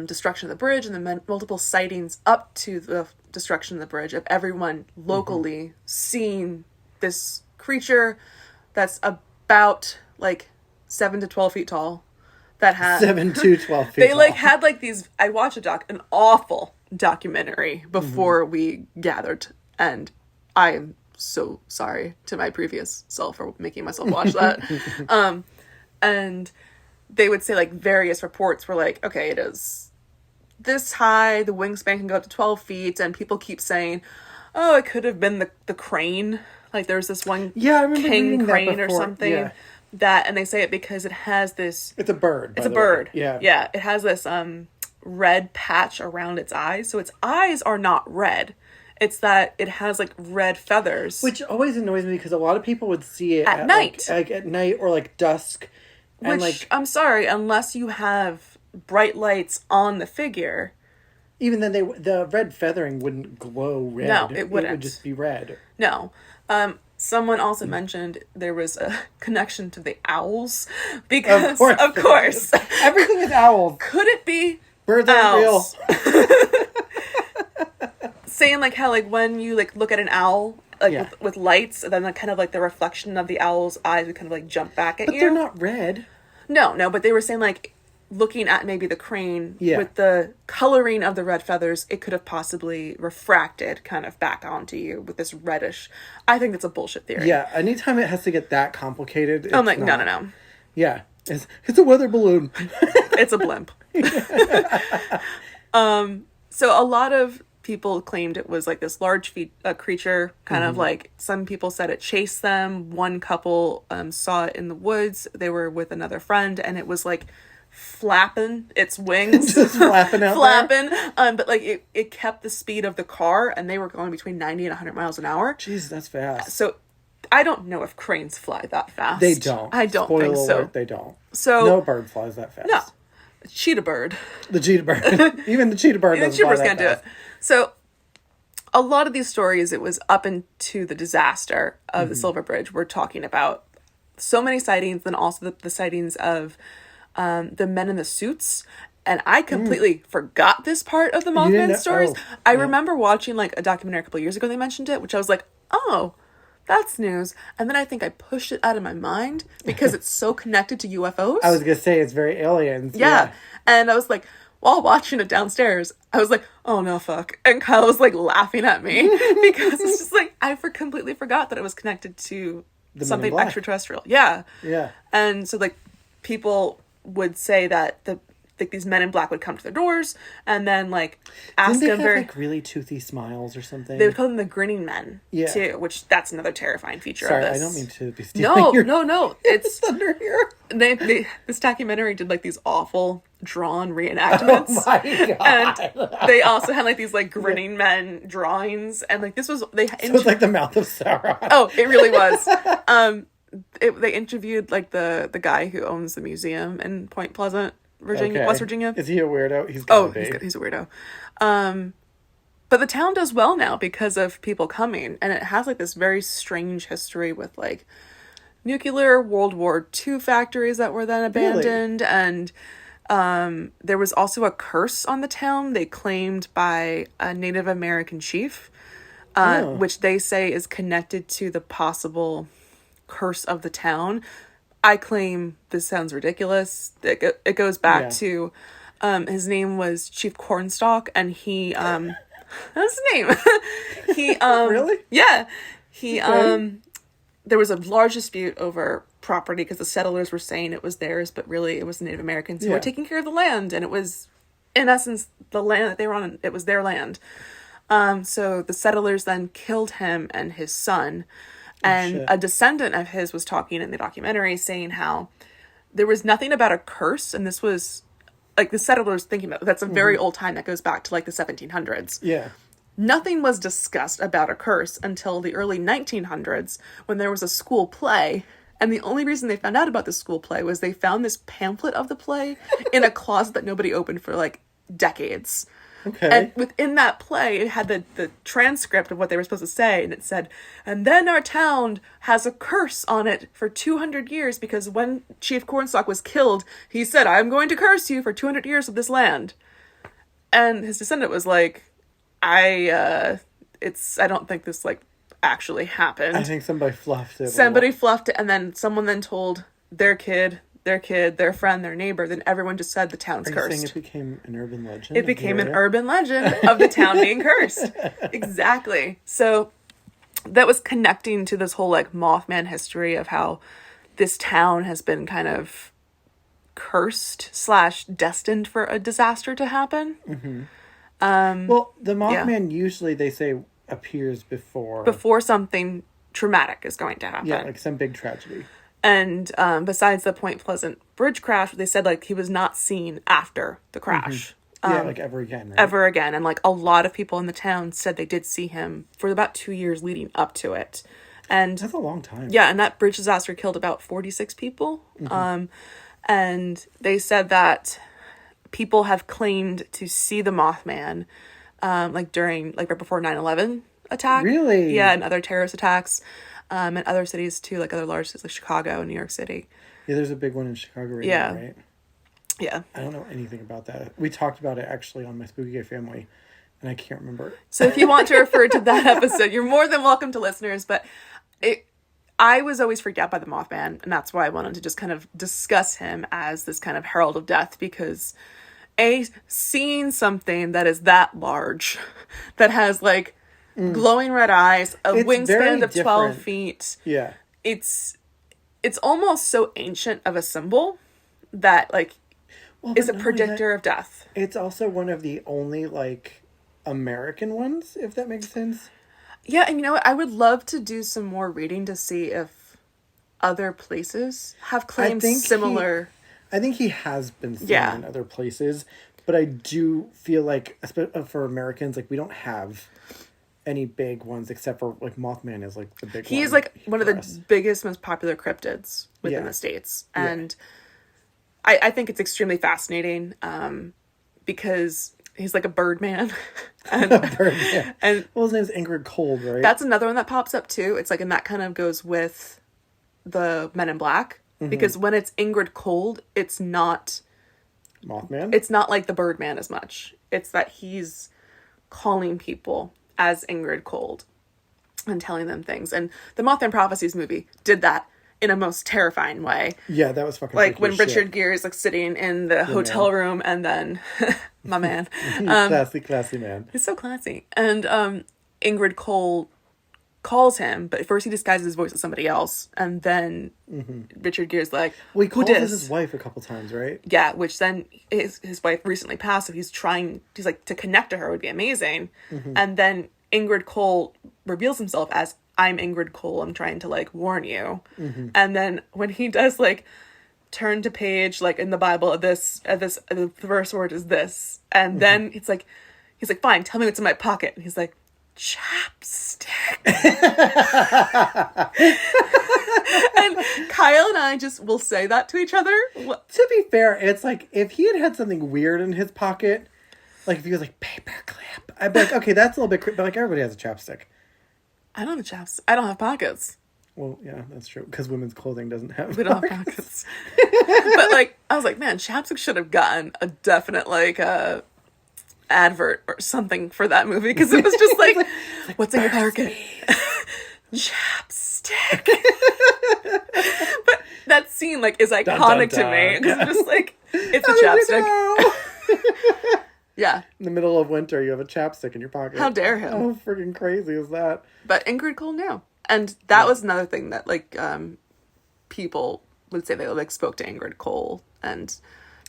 Speaker 2: destruction of the bridge and the multiple sightings up to the destruction of the bridge of everyone locally seeing this creature that's about 7 to 12 feet tall. That had
Speaker 1: 7 to 12 feet
Speaker 2: they
Speaker 1: tall.
Speaker 2: had these. I watched an awful documentary before we gathered, and I am so sorry to my previous self for making myself watch that. And they would say various reports were okay, it is this high, the wingspan can go up to 12 feet, and people keep saying, oh, it could have been the crane. There's this one king crane or something.
Speaker 1: Yeah.
Speaker 2: That, and they say it because it has this...
Speaker 1: It's a bird.
Speaker 2: It's a bird.
Speaker 1: Yeah.
Speaker 2: Yeah. It has this red patch around its eyes. So its eyes are not red. It's that it has red feathers.
Speaker 1: Which always annoys me because a lot of people would see it
Speaker 2: at night.
Speaker 1: At night or dusk.
Speaker 2: Which, I'm sorry, unless you have bright lights on the figure...
Speaker 1: Even then, the red feathering wouldn't glow red.
Speaker 2: No, it wouldn't.
Speaker 1: It would just be red.
Speaker 2: No. Someone also mentioned there was a connection to the owls because, of course.
Speaker 1: Everything is owls.
Speaker 2: Could it be
Speaker 1: birds aren't real?
Speaker 2: Saying how when you look at an owl with lights, and then kind of the reflection of the owl's eyes would kind of jump back at you.
Speaker 1: But they're not red.
Speaker 2: No, but they were saying looking at maybe the crane with the coloring of the red feathers, it could have possibly refracted kind of back onto you with this reddish. I think that's a bullshit theory.
Speaker 1: Yeah, anytime it has to get that complicated,
Speaker 2: I'm no.
Speaker 1: Yeah, it's a weather balloon.
Speaker 2: It's a blimp. So a lot of people claimed it was this large creature, kind of some people said it chased them. One couple saw it in the woods. They were with another friend, and it was flapping its wings.
Speaker 1: Just flapping out there.
Speaker 2: But it kept the speed of the car, and they were going between 90 and 100 miles an hour.
Speaker 1: Jeez, that's fast.
Speaker 2: So I don't know if cranes fly that fast.
Speaker 1: They don't.
Speaker 2: I don't think so.
Speaker 1: Alert, they don't.
Speaker 2: So
Speaker 1: no bird flies that fast.
Speaker 2: No. Cheetah bird.
Speaker 1: The cheetah bird. Even the cheetah bird doesn't fly that
Speaker 2: can't
Speaker 1: fast.
Speaker 2: do it. So a lot of these stories, it was up into the disaster of the Silver Bridge. We're talking about so many sightings, and also the sightings of the men in the suits. And I completely forgot this part of the Mothman stories. I remember watching like a documentary a couple of years ago. They mentioned it, which I was like, oh, that's news. And then I think I pushed it out of my mind because it's so connected to UFOs.
Speaker 1: I was going to say it's very aliens.
Speaker 2: Yeah. And I was like, while watching it downstairs, I was like, oh no, fuck. And Kyle was like laughing at me because it's just like, I completely forgot that it was connected to something extraterrestrial. Yeah.
Speaker 1: Yeah.
Speaker 2: And so like people would say that these men in black would come to their doors and then like ask them
Speaker 1: have like really toothy smiles or something.
Speaker 2: They would call them the grinning men too, which that's another terrifying feature of this.
Speaker 1: I don't mean to be stealing
Speaker 2: No. It's
Speaker 1: thunder here.
Speaker 2: This documentary did like these awful drawn reenactments.
Speaker 1: Oh my god!
Speaker 2: And they also had like these like grinning men drawings, and like this was
Speaker 1: so it's like the mouth of Sauron.
Speaker 2: Oh, it really was. They interviewed like the guy who owns the museum in Point Pleasant, Virginia, West Virginia.
Speaker 1: Is he a weirdo? He's
Speaker 2: a weirdo. But the town does well now because of people coming, and it has like this very strange history with like nuclear World War II factories that were then abandoned, and there was also a curse on the town they claimed by a Native American chief, which they say is connected to the possible curse of the town. I claim this sounds ridiculous. It goes back to his name was Chief Cornstalk, and he that's his name. He
Speaker 1: really?
Speaker 2: Yeah. He there was a large dispute over property because the settlers were saying it was theirs, but really it was the Native Americans who were taking care of the land, and it was in essence the land that they were on. It was their land. So the settlers then killed him and his son. And a descendant of his was talking in the documentary saying how there was nothing about a curse. And this was like the settlers thinking about, that's a very old time that goes back to like the 1700s.
Speaker 1: Yeah.
Speaker 2: Nothing was discussed about a curse until the early 1900s when there was a school play. And the only reason they found out about this school play was they found this pamphlet of the play in a closet that nobody opened for like decades.
Speaker 1: Okay.
Speaker 2: And within that play, it had the transcript of what they were supposed to say, and it said, and then our town has a curse on it for 200 years, because when Chief Cornstalk was killed, he said, I'm going to curse you for 200 years of this land. And his descendant was like, I don't think this, like, actually happened.
Speaker 1: I think somebody fluffed it.
Speaker 2: Somebody fluffed it, and then someone then told their kid, their friend, their neighbor, then everyone just said the town's cursed.
Speaker 1: Are you saying it became an urban legend?
Speaker 2: It became an urban legend of the town being cursed. Exactly. So that was connecting to this whole like Mothman history of how this town has been kind of cursed / destined for a disaster to happen.
Speaker 1: Mm-hmm. Well, the Mothman usually, they say, appears before
Speaker 2: something traumatic is going to happen.
Speaker 1: Yeah, like some big tragedy.
Speaker 2: And besides the Point Pleasant bridge crash, they said like he was not seen after the crash.
Speaker 1: Like ever again, right?
Speaker 2: Ever again. And like a lot of people in the town said they did see him for about 2 years leading up to it. And
Speaker 1: that's a long time.
Speaker 2: Yeah, and that bridge disaster killed about 46 people. And they said that people have claimed to see the Mothman like during, like right before 9/11 attack.
Speaker 1: Really?
Speaker 2: Yeah, and other terrorist attacks. And other cities too, like other large cities like Chicago and New York City.
Speaker 1: Yeah, there's a big one in Chicago right now, right?
Speaker 2: Yeah.
Speaker 1: I don't know anything about that. We talked about it actually on my Spooky Gay Family, and I can't remember.
Speaker 2: So if you want to refer to that episode, you're more than welcome to, listeners. But I was always freaked out by the Mothman, and that's why I wanted to just kind of discuss him as this kind of herald of death, because seeing something that is that large, that has like glowing red eyes, a wingspan of 12 feet.
Speaker 1: Yeah.
Speaker 2: It's almost so ancient of a symbol that like is a predictor of death.
Speaker 1: It's also one of the only like American ones, if that makes sense.
Speaker 2: Yeah, and you know what? I would love to do some more reading to see if other places have claims similar.
Speaker 1: I think he has been seen in other places, but I do feel like, for Americans, like we don't have any big ones except for like Mothman is like the big one.
Speaker 2: He's like one of the biggest, most popular cryptids within the States. And I think it's extremely fascinating because he's like a bird man. And,
Speaker 1: and well, his name's Ingrid Cold, right?
Speaker 2: That's another one that pops up too. It's like, and that kind of goes with the Men in Black. Because when it's Ingrid Cold, it's not
Speaker 1: Mothman.
Speaker 2: It's not like the Birdman as much. It's that he's calling people as Ingrid Cold and telling them things. And the Mothman Prophecies movie did that in a most terrifying way.
Speaker 1: Yeah, that was fucking
Speaker 2: like when Richard Gere is like sitting in the hotel room, and then my man,
Speaker 1: classy man.
Speaker 2: He's so classy. And Ingrid Cold calls him, but first he disguises his voice as somebody else, and then Richard Gere's like,
Speaker 1: well, he calls his wife a couple times, right?
Speaker 2: Yeah, which then his wife recently passed, so he's like, to connect to her would be amazing. And then Ingrid Cole reveals himself as, I'm Ingrid Cole, I'm trying to like warn you. And then when he does like turn to page like in the Bible, the first word is this, and then he's like fine, tell me what's in my pocket, and he's like, chapstick. And Kyle and I just will say that to each other.
Speaker 1: To be fair, it's like if he had something weird in his pocket, like if he was like paperclip, I'd be like, okay, that's a little bit creepy, but like everybody has a chapstick.
Speaker 2: I don't have a chapstick. I don't have pockets.
Speaker 1: Well, yeah, that's true, because women's clothing doesn't have
Speaker 2: We don't have pockets. But like, I was like, man, chapstick should have gotten a definite like advert or something for that movie, because it was just like, what's in your pocket? Chapstick. But that scene like is iconic to me, because it's just like, it's a chapstick. Yeah.
Speaker 1: In the middle of winter, you have a chapstick in your pocket.
Speaker 2: How dare him?
Speaker 1: How freaking crazy is that?
Speaker 2: But Ingrid Cole knew. And that was another thing that like people would say they like spoke to Ingrid Cole, and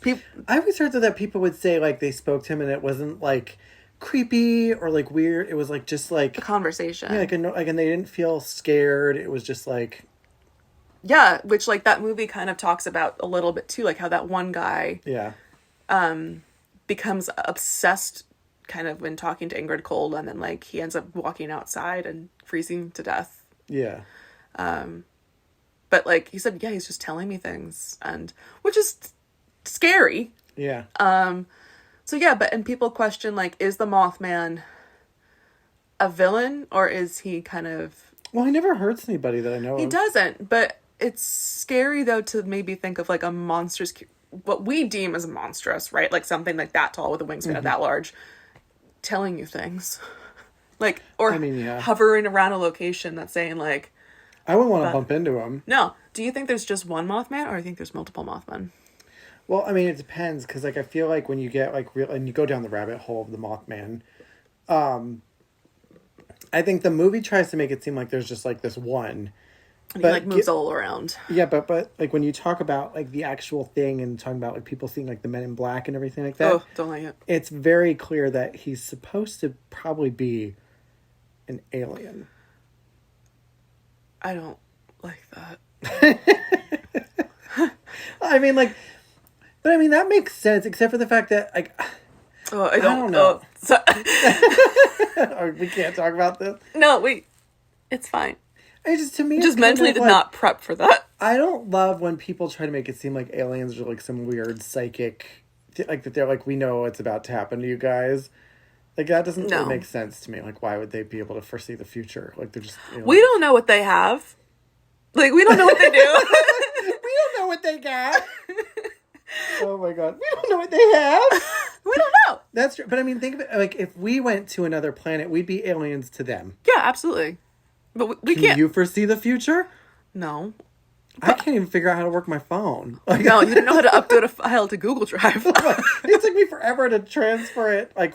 Speaker 1: I always heard that people would say like they spoke to him and it wasn't like creepy or like weird. It was like just like
Speaker 2: a conversation.
Speaker 1: Yeah, and they didn't feel scared. It was just like,
Speaker 2: yeah, which like that movie kind of talks about a little bit too, like how that one guy becomes obsessed kind of when talking to Ingrid Cole, and then like he ends up walking outside and freezing to death.
Speaker 1: Yeah.
Speaker 2: But like he said, yeah, he's just telling me things, and which is scary.
Speaker 1: Yeah.
Speaker 2: So yeah, and people question like, is the Mothman a villain, or is he kind of...
Speaker 1: Well, he never hurts anybody that I know of.
Speaker 2: He doesn't, but it's scary though to maybe think of like a monstrous, what we deem as monstrous, right? Like something like that tall with a wingspan of that large, telling you things. Like, or hovering around a location that's saying like...
Speaker 1: I wouldn't want to bump into him.
Speaker 2: No. Do you think there's just one Mothman, or do you think there's multiple Mothmen?
Speaker 1: Well, I mean, it depends, because like I feel like when you get like real, and you go down the rabbit hole of the Mothman, I think the movie tries to make it seem like there's just like this one.
Speaker 2: And he like moves all around.
Speaker 1: Yeah, but like when you talk about like the actual thing and talking about like people seeing like the Men in Black and everything like that.
Speaker 2: Oh, don't like it.
Speaker 1: It's very clear that he's supposed to probably be an alien.
Speaker 2: I don't like that.
Speaker 1: I mean, like, but I mean that makes sense, except for the fact that like,
Speaker 2: I don't know.
Speaker 1: We can't talk about this.
Speaker 2: No, it's fine.
Speaker 1: To me,
Speaker 2: just mentally did not prep for that.
Speaker 1: I don't love when people try to make it seem like aliens are like some weird psychic, like that they're like, we know what's about to happen to you guys. Like that doesn't really make sense to me. Like, why would they be able to foresee the future? Like they're just.
Speaker 2: We don't know what they have. Like we don't know what they do.
Speaker 1: We don't know what they got. Oh my god, we don't know what they have.
Speaker 2: We don't know.
Speaker 1: That's true, but I mean, think of it. Like if we went to another planet, we'd be aliens to them.
Speaker 2: Yeah, absolutely. But we can't.
Speaker 1: Can you foresee the future?
Speaker 2: No.
Speaker 1: I can't even figure out how to work my phone. Like,
Speaker 2: no, you didn't know how to upload a file to Google Drive.
Speaker 1: It took me forever to transfer it. Like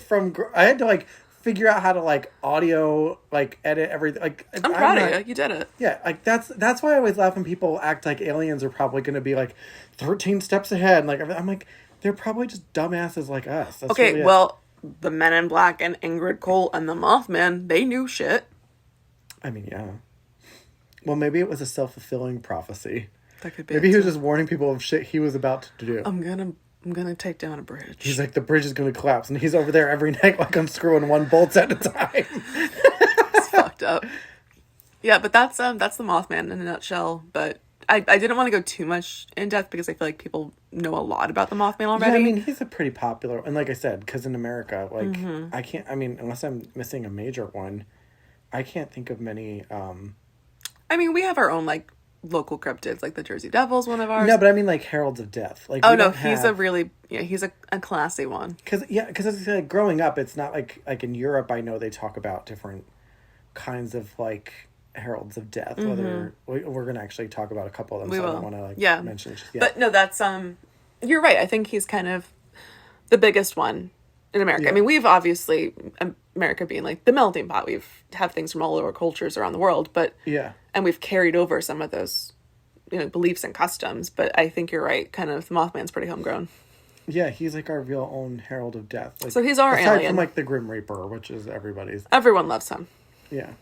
Speaker 1: I had to like figure out how to like audio, like edit everything. Like
Speaker 2: I'm proud of you. You did it.
Speaker 1: Yeah, like that's why I always laugh when people act like aliens are probably going to be like 13 steps ahead. And like I'm like, they're probably just dumbasses like us. That's
Speaker 2: okay,
Speaker 1: really
Speaker 2: well, the Men in Black and Ingrid Cole and the Mothman, they knew shit.
Speaker 1: I mean, yeah. Well, maybe it was a self-fulfilling prophecy.
Speaker 2: That could be.
Speaker 1: Maybe he was just warning people of shit he was about to do.
Speaker 2: I'm gonna take down a bridge.
Speaker 1: He's like, the bridge is gonna collapse, and he's over there every night like unscrewing one bolt at a time.
Speaker 2: fucked up. Yeah, but that's the Mothman in a nutshell. But I didn't want to go too much in depth because I feel like people know a lot about the Mothman already.
Speaker 1: Yeah, I mean, he's a pretty popular, and like I said, because in America, like, I can't, I mean, unless I'm missing a major one, I can't think of many,
Speaker 2: I mean, we have our own, like, local cryptids, like the Jersey Devil's one of ours.
Speaker 1: No, but I mean, like, Heralds of Death. Like,
Speaker 2: oh, no, he's a really, he's a classy one.
Speaker 1: Because it's like, growing up, it's not like in Europe, I know they talk about different kinds of, like, Heralds of Death, whether we're going to actually talk about a couple of them, so I don't want to, like, mention it just yet.
Speaker 2: But no, that's, you're right. I think he's kind of the biggest one in America. Yeah. I mean, we've obviously, America being like the melting pot, have things from all over cultures around the world, but and we've carried over some of those, beliefs and customs. But I think you're right. Kind of, the Mothman's pretty homegrown. Yeah,
Speaker 1: he's like our real own Herald of Death. Like,
Speaker 2: so he's our
Speaker 1: aside
Speaker 2: alien.
Speaker 1: From like the Grim Reaper, which is everybody's.
Speaker 2: Everyone loves him.
Speaker 1: Yeah.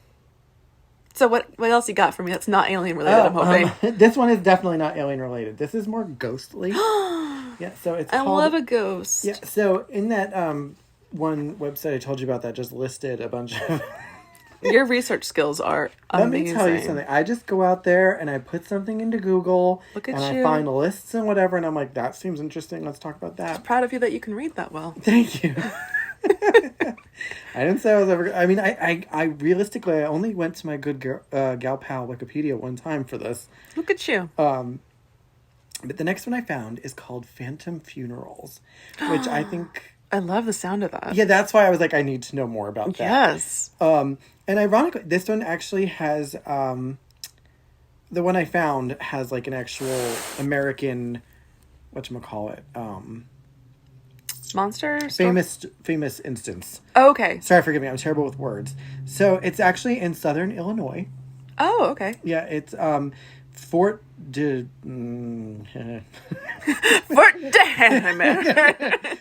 Speaker 2: So what else you got for me that's not alien related? I'm hoping
Speaker 1: this one is definitely not alien related. This is more ghostly. Yeah, so it's.
Speaker 2: I love a ghost.
Speaker 1: Yeah, so in that one website I told you about that just listed a bunch of.
Speaker 2: Your research skills are amazing.
Speaker 1: Let me tell you something. I just go out there and I put something into Google.
Speaker 2: Look at
Speaker 1: and
Speaker 2: you.
Speaker 1: I find lists and whatever, and I'm like, that seems interesting. Let's talk about that.
Speaker 2: I'm proud of you that you can read that well.
Speaker 1: Thank you. I didn't say I was ever. I mean, I realistically, I only went to my good gal pal Wikipedia one time for this.
Speaker 2: Look at you.
Speaker 1: But the next one I found is called Phantom Funerals, which I think.
Speaker 2: I love the sound of that.
Speaker 1: Yeah, that's why I was like, I need to know more about that.
Speaker 2: Yes.
Speaker 1: And ironically, this one actually has, the one I found has like an actual American, whatchamacallit,
Speaker 2: monster?
Speaker 1: Famous instance.
Speaker 2: Oh, okay.
Speaker 1: Sorry, forgive me, I'm terrible with words. So it's actually in southern Illinois.
Speaker 2: Oh, okay.
Speaker 1: Yeah, it's, Fort de...
Speaker 2: Fort de...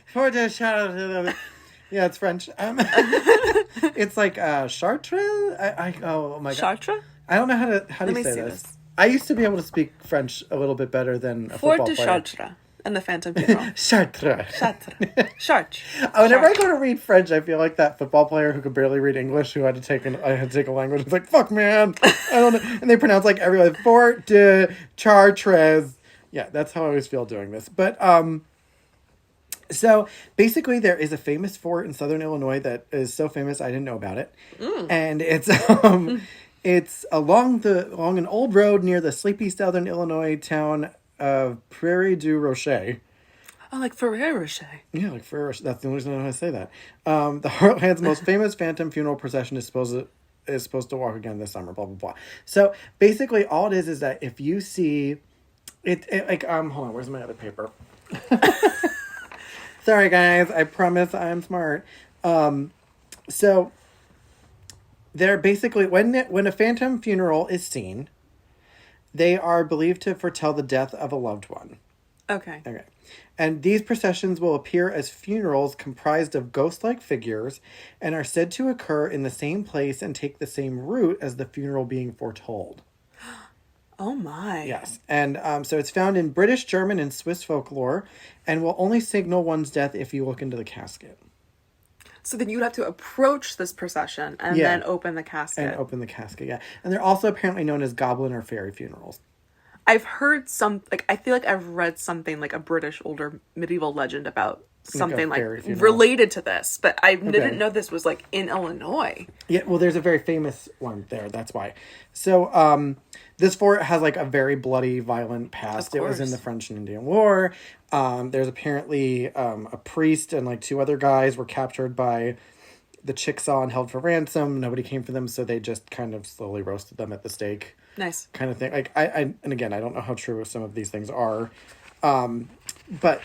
Speaker 1: Fort de... Yeah, it's French. It's like Chartres. Oh my god.
Speaker 2: Chartres?
Speaker 1: I don't know how to say this. I used to be able to speak French a little bit better than a football player.
Speaker 2: Fort de Chartres and the Phantom Funeral.
Speaker 1: Chartres.
Speaker 2: Chartres.
Speaker 1: Whenever I go to read French, I feel like that football player who could barely read English, who had to take a language. It's like, fuck, man. I don't know. And they pronounce like every Fort de Chartres. Yeah, that's how I always feel doing this. But so basically, there is a famous fort in southern Illinois that is so famous I didn't know about it, and it's along an old road near the sleepy southern Illinois town of Prairie du Rocher.
Speaker 2: Oh, like Ferrero Rocher.
Speaker 1: Yeah, like Ferrero Rocher. That's the only reason I know how to say that. The Heartland's most famous phantom funeral procession is supposed to walk again this summer. Blah blah blah. So basically, all it is that if you see it like hold on, where's my other paper? Sorry guys, I promise I'm smart. So they're basically when a phantom funeral is seen, they are believed to foretell the death of a loved one.
Speaker 2: Okay.
Speaker 1: And these processions will appear as funerals comprised of ghost-like figures and are said to occur in the same place and take the same route as the funeral being foretold.
Speaker 2: Oh my.
Speaker 1: Yes. And so it's found in British, German, and Swiss folklore and will only signal one's death if you look into the casket.
Speaker 2: So then you'd have to approach this procession and then open the casket.
Speaker 1: Yeah. And they're also apparently known as goblin or fairy funerals.
Speaker 2: I've heard I feel like I've read something like a British older medieval legend about something like related to this, but I didn't know this was like in Illinois.
Speaker 1: Yeah, well, there's a very famous one there. That's why. So, this fort has like a very bloody, violent past. It was in the French and Indian War. There's apparently a priest and like two other guys were captured by the Chickasaw and held for ransom. Nobody came for them, so they just kind of slowly roasted them at the stake.
Speaker 2: Nice.
Speaker 1: Kind of thing. Like and again, I don't know how true some of these things are, but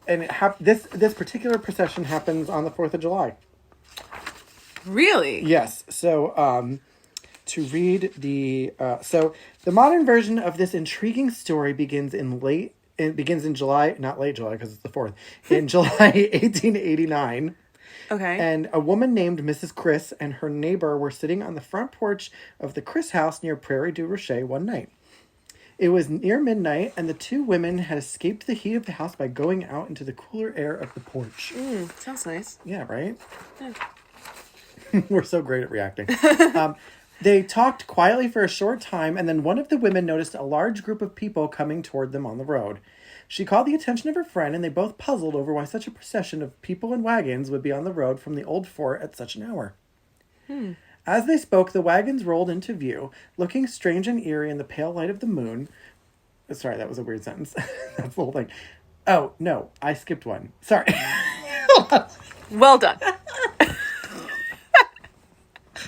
Speaker 1: this particular procession happens on the 4th of July.
Speaker 2: Really?
Speaker 1: Yes. So to read the modern version of this intriguing story begins in July, not late July because it's the 4th, in July 1889.
Speaker 2: Okay.
Speaker 1: And a woman named Mrs. Chris and her neighbor were sitting on the front porch of the Chris house near Prairie du Rocher one night. It was near midnight, and the two women had escaped the heat of the house by going out into the cooler air of the porch.
Speaker 2: Sounds nice.
Speaker 1: Yeah, right? We're so great at reacting. They talked quietly for a short time, and then one of the women noticed a large group of people coming toward them on the road. She called the attention of her friend, and they both puzzled over why such a procession of people and wagons would be on the road from the old fort at such an hour. As they spoke, the wagons rolled into view, looking strange and eerie in the pale light of the moon. Sorry, that was a weird sentence. That's the whole thing. Oh, no, I skipped one. Sorry.
Speaker 2: Well done.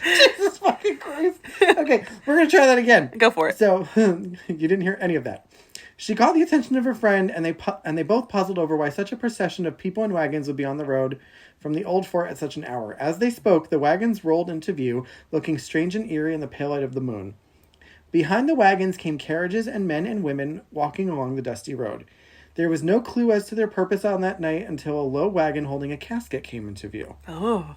Speaker 1: Jesus fucking Christ. Okay, we're going to try that again.
Speaker 2: Go for it.
Speaker 1: So, you didn't hear any of that. She called the attention of her friend, and they both puzzled over why such a procession of people and wagons would be on the road from the old fort at such an hour. As they spoke, the wagons rolled into view, looking strange and eerie in the pale light of the moon. Behind the wagons came carriages and men and women walking along the dusty road. There was no clue as to their purpose on that night until a low wagon holding a casket came into view.
Speaker 2: Oh.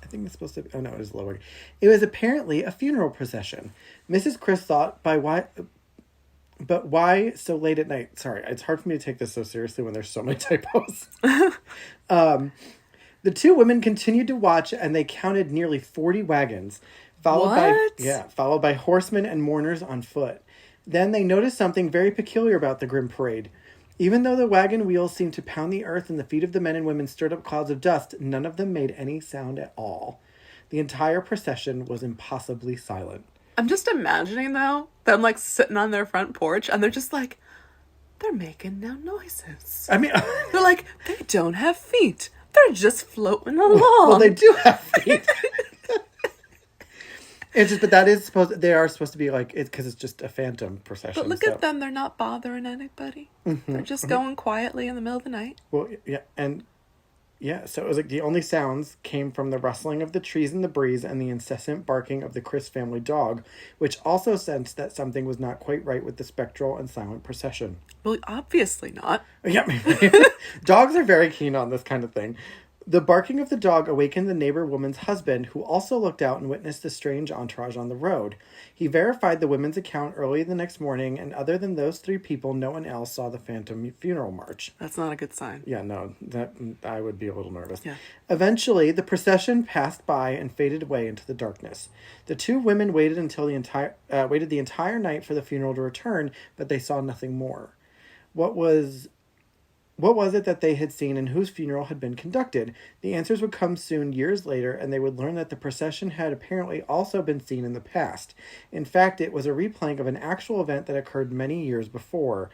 Speaker 1: I think it's supposed to be... Oh, no, it is a low wagon. It was apparently a funeral procession. Mrs. Chris thought But why so late at night? Sorry, it's hard for me to take this so seriously when there's so many typos. The two women continued to watch, and they counted nearly 40 wagons, followed by horsemen and mourners on foot. Then they noticed something very peculiar about the grim parade. Even though the wagon wheels seemed to pound the earth and the feet of the men and women stirred up clouds of dust, none of them made any sound at all. The entire procession was impossibly silent.
Speaker 2: I'm just imagining, though, them, like, sitting on their front porch, and they're just like, they're making no noises.
Speaker 1: I mean...
Speaker 2: they're like, they don't have feet. They're just floating along.
Speaker 1: Well, they do have feet. It's just, but that is they are supposed to be, like, because it's just a phantom procession.
Speaker 2: But look at them. They're not bothering anybody. Mm-hmm. They're just going quietly in the middle of the night.
Speaker 1: Well, yeah, and... Yeah, so it was like the only sounds came from the rustling of the trees in the breeze and the incessant barking of the Chris family dog, which also sensed that something was not quite right with the spectral and silent procession.
Speaker 2: Well, obviously not.
Speaker 1: Yeah, dogs are very keen on this kind of thing. The barking of the dog awakened the neighbor woman's husband, who also looked out and witnessed the strange entourage on the road. He verified the women's account early the next morning, and other than those three people, no one else saw the phantom funeral march.
Speaker 2: That's not a good sign.
Speaker 1: Yeah, no, that I would be a little nervous.
Speaker 2: Yeah.
Speaker 1: Eventually, the procession passed by and faded away into the darkness. The two women waited the entire night for the funeral to return, but they saw nothing more. What was it that they had seen and whose funeral had been conducted? The answers would come soon, years later, and they would learn that the procession had apparently also been seen in the past. In fact, it was a replaying of an actual event that occurred many years before.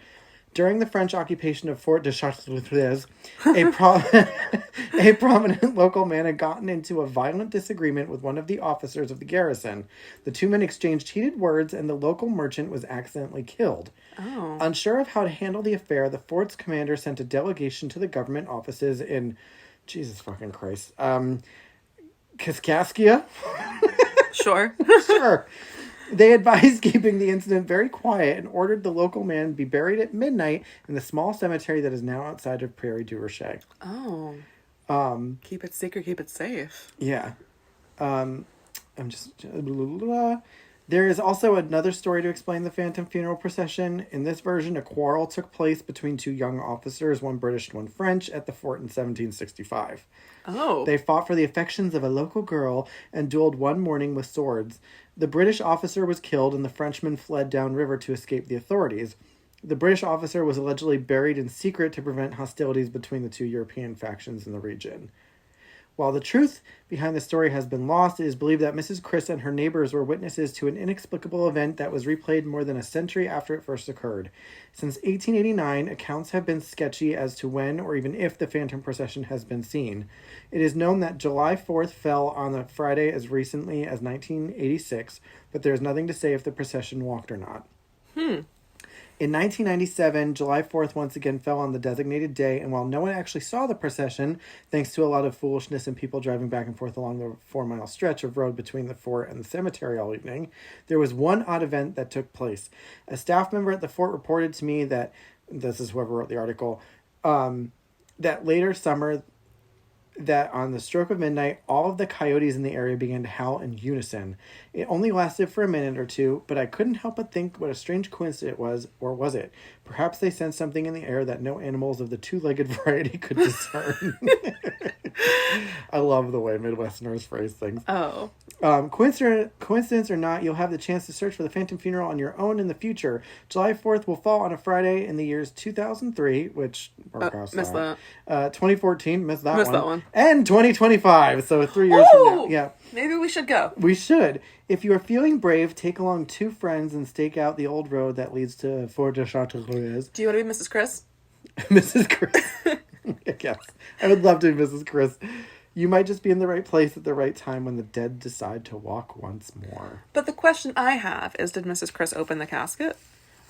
Speaker 1: During the French occupation of Fort de Chartres, a prominent local man had gotten into a violent disagreement with one of the officers of the garrison. The two men exchanged heated words, and the local merchant was accidentally killed.
Speaker 2: Oh.
Speaker 1: Unsure of how to handle the affair, the fort's commander sent a delegation to the government offices in... Jesus fucking Christ. Kaskaskia?
Speaker 2: Sure.
Speaker 1: Sure. They advised keeping the incident very quiet and ordered the local man be buried at midnight in the small cemetery that is now outside of Prairie du Rocher.
Speaker 2: Oh. Keep it secret, keep it safe.
Speaker 1: Yeah. I'm just... Blah, blah, blah. There is also another story to explain the phantom funeral procession. In this version, a quarrel took place between two young officers, one British and one French, at the fort in 1765.
Speaker 2: Oh.
Speaker 1: They fought for the affections of a local girl and dueled one morning with swords. The British officer was killed and the Frenchman fled downriver to escape the authorities. The British officer was allegedly buried in secret to prevent hostilities between the two European factions in the region. While the truth behind the story has been lost, it is believed that Mrs. Chris and her neighbors were witnesses to an inexplicable event that was replayed more than a century after it first occurred. Since 1889, accounts have been sketchy as to when or even if the phantom procession has been seen. It is known that July 4th fell on a Friday as recently as 1986, but there is nothing to say if the procession walked or not. In 1997, July 4th once again fell on the designated day, and while no one actually saw the procession, thanks to a lot of foolishness and people driving back and forth along the 4-mile stretch of road between the fort and the cemetery all evening, there was one odd event that took place. A staff member at the fort reported to me that, this is whoever wrote the article, that later summer, that on the stroke of midnight, all of the coyotes in the area began to howl in unison. It only lasted for a minute or two, but I couldn't help but think what a strange coincidence it was, or was it? Perhaps they sensed something in the air that no animals of the two-legged variety could discern. I love the way Midwesterners phrase things.
Speaker 2: Oh.
Speaker 1: Coincidence or not, you'll have the chance to search for the Phantom Funeral on your own in the future. July 4th will fall on a Friday in the years 2003, which...
Speaker 2: missed that.
Speaker 1: 2014, missed that
Speaker 2: one.
Speaker 1: And 2025, so 3 years from now. Yeah.
Speaker 2: Maybe we should go.
Speaker 1: We should. If you are feeling brave, take along 2 friends and stake out the old road that leads to Fort de Chartres.
Speaker 2: Do you want to be Mrs. Chris?
Speaker 1: Mrs. Chris. Yes. I would love to be Mrs. Chris. You might just be in the right place at the right time when the dead decide to walk once more.
Speaker 2: But the question I have is, did Mrs. Chris open the casket?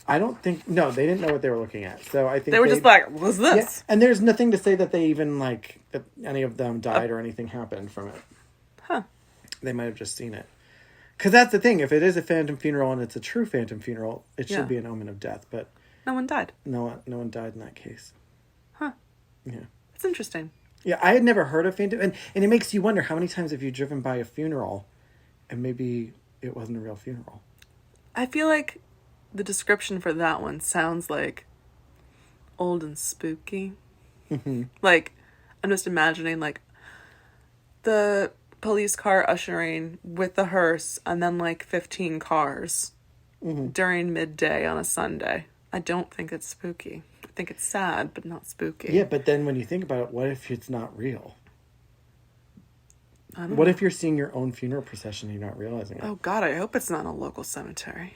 Speaker 1: I don't think... No, they didn't know what they were looking at. So I think
Speaker 2: they were just like, what's this?
Speaker 1: Yeah, and there's nothing to say that they even, like, that any of them died or anything happened from it.
Speaker 2: Huh.
Speaker 1: They might have just seen it. Because that's the thing. If it is a phantom funeral and it's a true phantom funeral, it should be an omen of death. But
Speaker 2: no one died.
Speaker 1: No one died in that case.
Speaker 2: Huh.
Speaker 1: Yeah.
Speaker 2: It's interesting.
Speaker 1: Yeah, I had never heard of phantom... And it makes you wonder, how many times have you driven by a funeral and maybe it wasn't a real funeral?
Speaker 2: I feel like the description for that one sounds like old and spooky.
Speaker 1: Mm-hmm.
Speaker 2: Like, I'm just imagining, like, the police car ushering with the hearse and then, like, 15 cars during midday on a Sunday. I don't think it's spooky. I think it's sad, but not spooky.
Speaker 1: Yeah, but then when you think about it, what if it's not real?
Speaker 2: I don't
Speaker 1: What
Speaker 2: know.
Speaker 1: if you're seeing your own funeral procession and you're not realizing it?
Speaker 2: Oh, God, I hope it's not a local cemetery.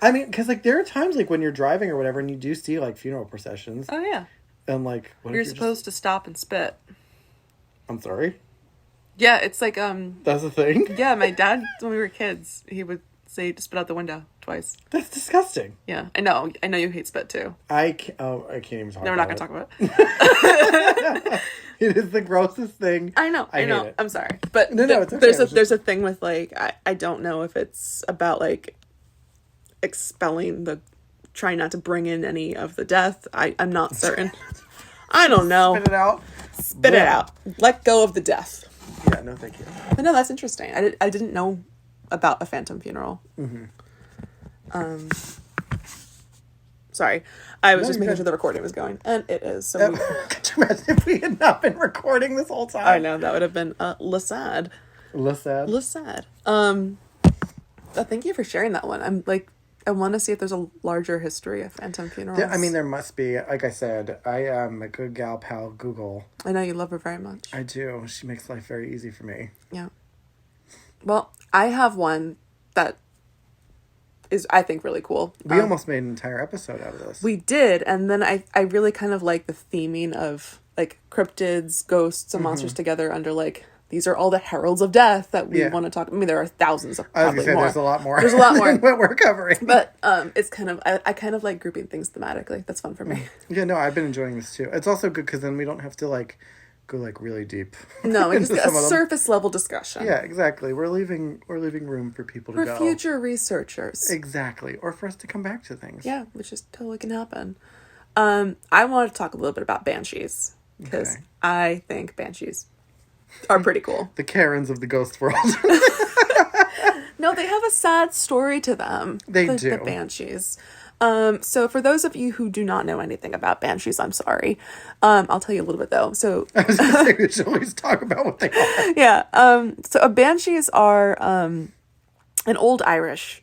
Speaker 1: I mean, because, like, there are times, like, when you're driving or whatever and you do see, like, funeral processions.
Speaker 2: Oh, yeah.
Speaker 1: And, like, what
Speaker 2: You're
Speaker 1: if
Speaker 2: supposed to stop and spit.
Speaker 1: I'm sorry?
Speaker 2: Yeah, it's like,
Speaker 1: That's a thing?
Speaker 2: yeah, my dad, when we were kids, he would say to spit out the window twice.
Speaker 1: That's disgusting.
Speaker 2: Yeah, I know you hate spit, too.
Speaker 1: I can't even talk about it.
Speaker 2: No, we're not going to talk about it.
Speaker 1: It is the grossest thing.
Speaker 2: I know.
Speaker 1: hate it.
Speaker 2: I'm sorry. But
Speaker 1: No, it's okay.
Speaker 2: there's a thing with, like, I don't know if it's about, like, expelling trying not to bring in any of the death. I'm not certain. I don't know.
Speaker 1: Spit it out.
Speaker 2: Spit it out. Let go of the death.
Speaker 1: Yeah, no, thank you.
Speaker 2: But no, that's interesting. I didn't know about a phantom funeral.
Speaker 1: Mm-hmm.
Speaker 2: Sorry. I was
Speaker 1: No,
Speaker 2: just
Speaker 1: you're
Speaker 2: making
Speaker 1: good.
Speaker 2: sure the recording was going. And it is. So
Speaker 1: Could you imagine if we had not been recording this whole time?
Speaker 2: I know, that would have been sad.
Speaker 1: Sad.
Speaker 2: Thank you for sharing that one. I'm like, I want to see if there's a larger history of phantom funerals.
Speaker 1: I mean, there must be. Like I said, I am a good gal pal Google.
Speaker 2: I know you love her very much.
Speaker 1: I do. She makes life very easy for me.
Speaker 2: Yeah. Well, I have one that is, I think, really cool.
Speaker 1: We almost made an entire episode out of this.
Speaker 2: We did, and then I really kind of like the theming of, like, cryptids, ghosts, and monsters together under, like, these are all the heralds of death that we want to talk. I mean, there are thousands of,
Speaker 1: I was
Speaker 2: probably
Speaker 1: gonna say,
Speaker 2: more.
Speaker 1: there's a lot more.
Speaker 2: There's a lot more
Speaker 1: than what we're covering.
Speaker 2: But it's kind of, I kind of like grouping things thematically. That's fun for me.
Speaker 1: Yeah, no, I've been enjoying this too. It's also good because then we don't have to, like, go, like, really deep.
Speaker 2: No, it's
Speaker 1: into
Speaker 2: just a
Speaker 1: some of them.
Speaker 2: surface level discussion.
Speaker 1: Yeah, exactly. We're leaving room for people to
Speaker 2: For
Speaker 1: go.
Speaker 2: future researchers.
Speaker 1: Exactly. Or for us to come back to things.
Speaker 2: Yeah, which is totally can happen. I want to talk a little bit about Banshees. Because
Speaker 1: Okay.
Speaker 2: I think Banshees are pretty cool.
Speaker 1: The Karens of the ghost world.
Speaker 2: No, they have a sad story to them.
Speaker 1: They
Speaker 2: The
Speaker 1: do.
Speaker 2: Banshees. So for those of you who do not know anything about Banshees, I'm sorry. I'll tell you a little bit though. So
Speaker 1: I was going to say we should always talk about what they are.
Speaker 2: yeah. So Banshees are an old Irish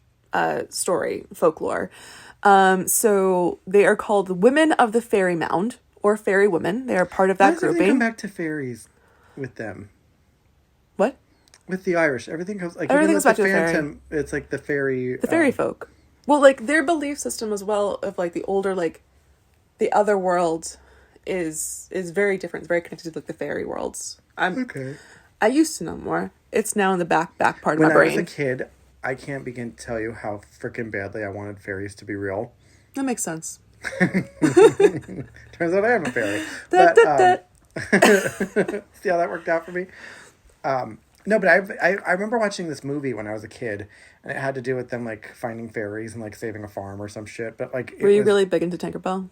Speaker 2: story, folklore. So they are called the Women of the Fairy Mound or Fairy Women. They are part of
Speaker 1: Why
Speaker 2: that
Speaker 1: does everything
Speaker 2: grouping.
Speaker 1: come back to fairies with them?
Speaker 2: What?
Speaker 1: With the Irish, everything comes like
Speaker 2: Everything
Speaker 1: even
Speaker 2: goes
Speaker 1: with
Speaker 2: back
Speaker 1: the
Speaker 2: to the fairy.
Speaker 1: Phantom. It's like the fairy.
Speaker 2: The fairy folk. Well, like their belief system as well of like the older, like the other world is very different. It's very connected to like the fairy worlds.
Speaker 1: Okay.
Speaker 2: I used to know more. It's now in the back part of
Speaker 1: When
Speaker 2: my
Speaker 1: I was
Speaker 2: brain.
Speaker 1: a kid, I can't begin to tell you how freaking badly I wanted fairies to be real.
Speaker 2: That makes sense.
Speaker 1: Turns out I am a fairy. But, see how that worked out for me? No, but I remember watching this movie when I was a kid, and it had to do with them, like, finding fairies and, like, saving a farm or some shit. But, like,
Speaker 2: Were you really big into Tinkerbell?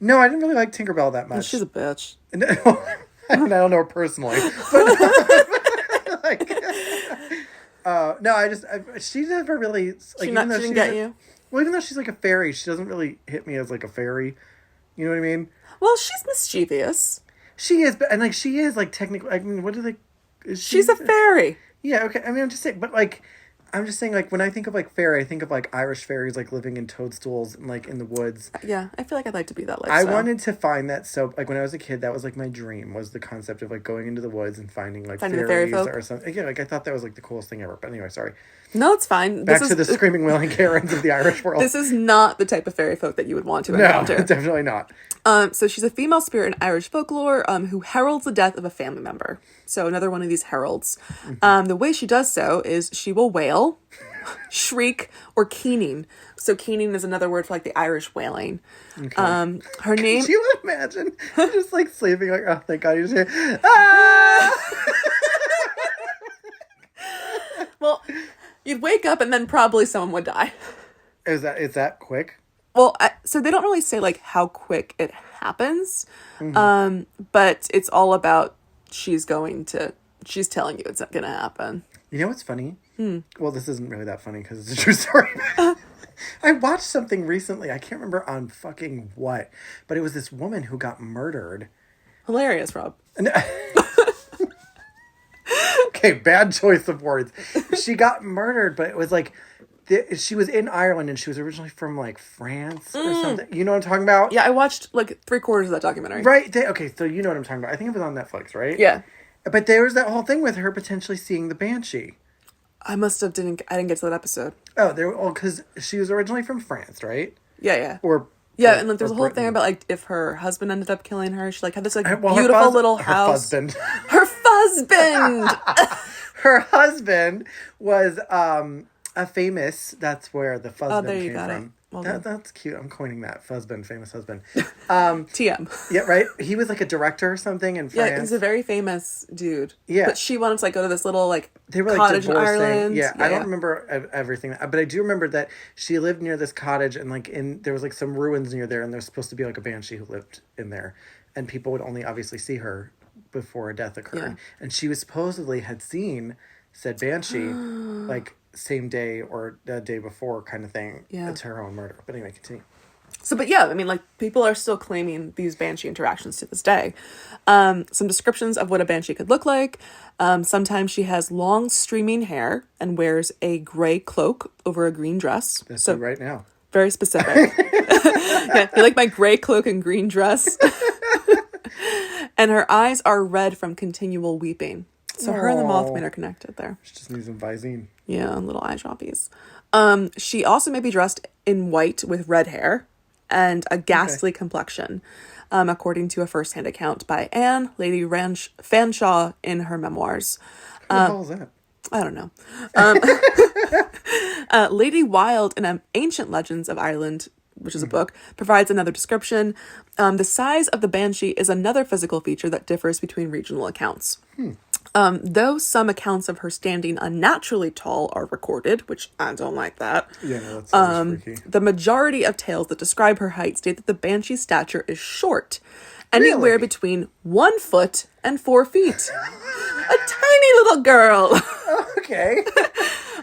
Speaker 1: No, I didn't really like Tinkerbell that much.
Speaker 2: She's a bitch.
Speaker 1: I don't know her personally, but like, no, she never really like. She didn't get you. Well, even though she's like a fairy, she doesn't really hit me as like a fairy. You know what I mean?
Speaker 2: Well, she's mischievous.
Speaker 1: She is, but and like she is like technically. I mean, what do they?
Speaker 2: She's a fairy.
Speaker 1: Yeah. Okay. I mean, I'm just saying, but like. I'm just saying, like, when I think of, like, fairy, I think of, like, Irish fairies, like, living in toadstools and, like, in the woods.
Speaker 2: Yeah, I feel like I'd like to be that
Speaker 1: lifestyle. I wanted to find that, so, like, when I was a kid, that was, like, my dream, was the concept of, like, going into the woods and finding fairies or something. Yeah, like, I thought that was, like, the coolest thing ever. But anyway, sorry.
Speaker 2: No, it's fine.
Speaker 1: Back to the screaming, wailing Karens of the Irish world.
Speaker 2: This is not the type of fairy folk that you would want to encounter.
Speaker 1: No, definitely not.
Speaker 2: So she's a female spirit in Irish folklore who heralds the death of a family member. So another one of these heralds. Mm-hmm. The way she does so is she will wail, shriek, or keening. So keening is another word for like the Irish wailing. Okay. Her name...
Speaker 1: Could you imagine? Just like sleeping like, oh, thank God you just hear, ah!
Speaker 2: Well, you'd wake up and then probably someone would die.
Speaker 1: Is that quick?
Speaker 2: Well, so they don't really say like how quick it happens, but it's all about she's telling you it's not going to happen.
Speaker 1: You know what's funny? Well, this isn't really that funny because it's a true story. I watched something recently. I can't remember on fucking what, but it was this woman who got murdered.
Speaker 2: Hilarious, Rob.
Speaker 1: Okay, bad choice of words. She got murdered, but it was like... she was in Ireland and she was originally from like France or something. You know what I'm talking about?
Speaker 2: Yeah, I watched like 3/4 of that documentary.
Speaker 1: Right. Okay, so you know what I'm talking about. I think it was on Netflix, right?
Speaker 2: Yeah.
Speaker 1: But there was that whole thing with her potentially seeing the Banshee.
Speaker 2: I didn't get to that episode.
Speaker 1: Oh, because she was originally from France, right?
Speaker 2: Yeah. And like there's a whole thing about like if her husband ended up killing her, she like had this like beautiful little house.
Speaker 1: Her husband.
Speaker 2: Her husband.
Speaker 1: Her husband was a famous. That's where the fuzzband came from. Well, that's cute. I'm coining that. Fuzzband, famous husband.
Speaker 2: TM.
Speaker 1: Yeah, right? He was like a director or something in France.
Speaker 2: Yeah, he's a very famous dude.
Speaker 1: Yeah.
Speaker 2: But she wanted to like go to this little like
Speaker 1: they were, like,
Speaker 2: cottage in
Speaker 1: divorcing.
Speaker 2: Ireland.
Speaker 1: Yeah, I don't remember everything. But I do remember that she lived near this cottage and like there was like some ruins near there and there's supposed to be like a banshee who lived in there. And people would only obviously see her before a death occurred. Yeah. And she was supposedly had seen said banshee like same day or the day before kind of thing. Yeah. It's her own murder. But anyway, continue.
Speaker 2: So, but yeah, I mean, like, people are still claiming these banshee interactions to this day. Some descriptions of what a banshee could look like. Sometimes she has long streaming hair and wears a gray cloak over a green dress.
Speaker 1: That's so right now.
Speaker 2: Very specific. Yeah, you like my gray cloak and green dress? And her eyes are red from continual weeping. So her and the Mothman are connected there.
Speaker 1: She just needs some Visine.
Speaker 2: Yeah, little eye droppies. She also may be dressed in white with red hair and a ghastly complexion, according to a first-hand account by Anne, Lady Fanshawe, in her memoirs.
Speaker 1: Who the hell is that?
Speaker 2: I don't know. Lady Wilde in Ancient Legends of Ireland, which is a book, provides another description. The size of the banshee is another physical feature that differs between regional accounts. Though some accounts of her standing unnaturally tall are recorded, which I don't like that. Yeah, no, that's freaky. The majority of tales that describe her height state that the banshee's stature is short, anywhere between 1 foot and 4 feet. A tiny little girl.
Speaker 1: Okay.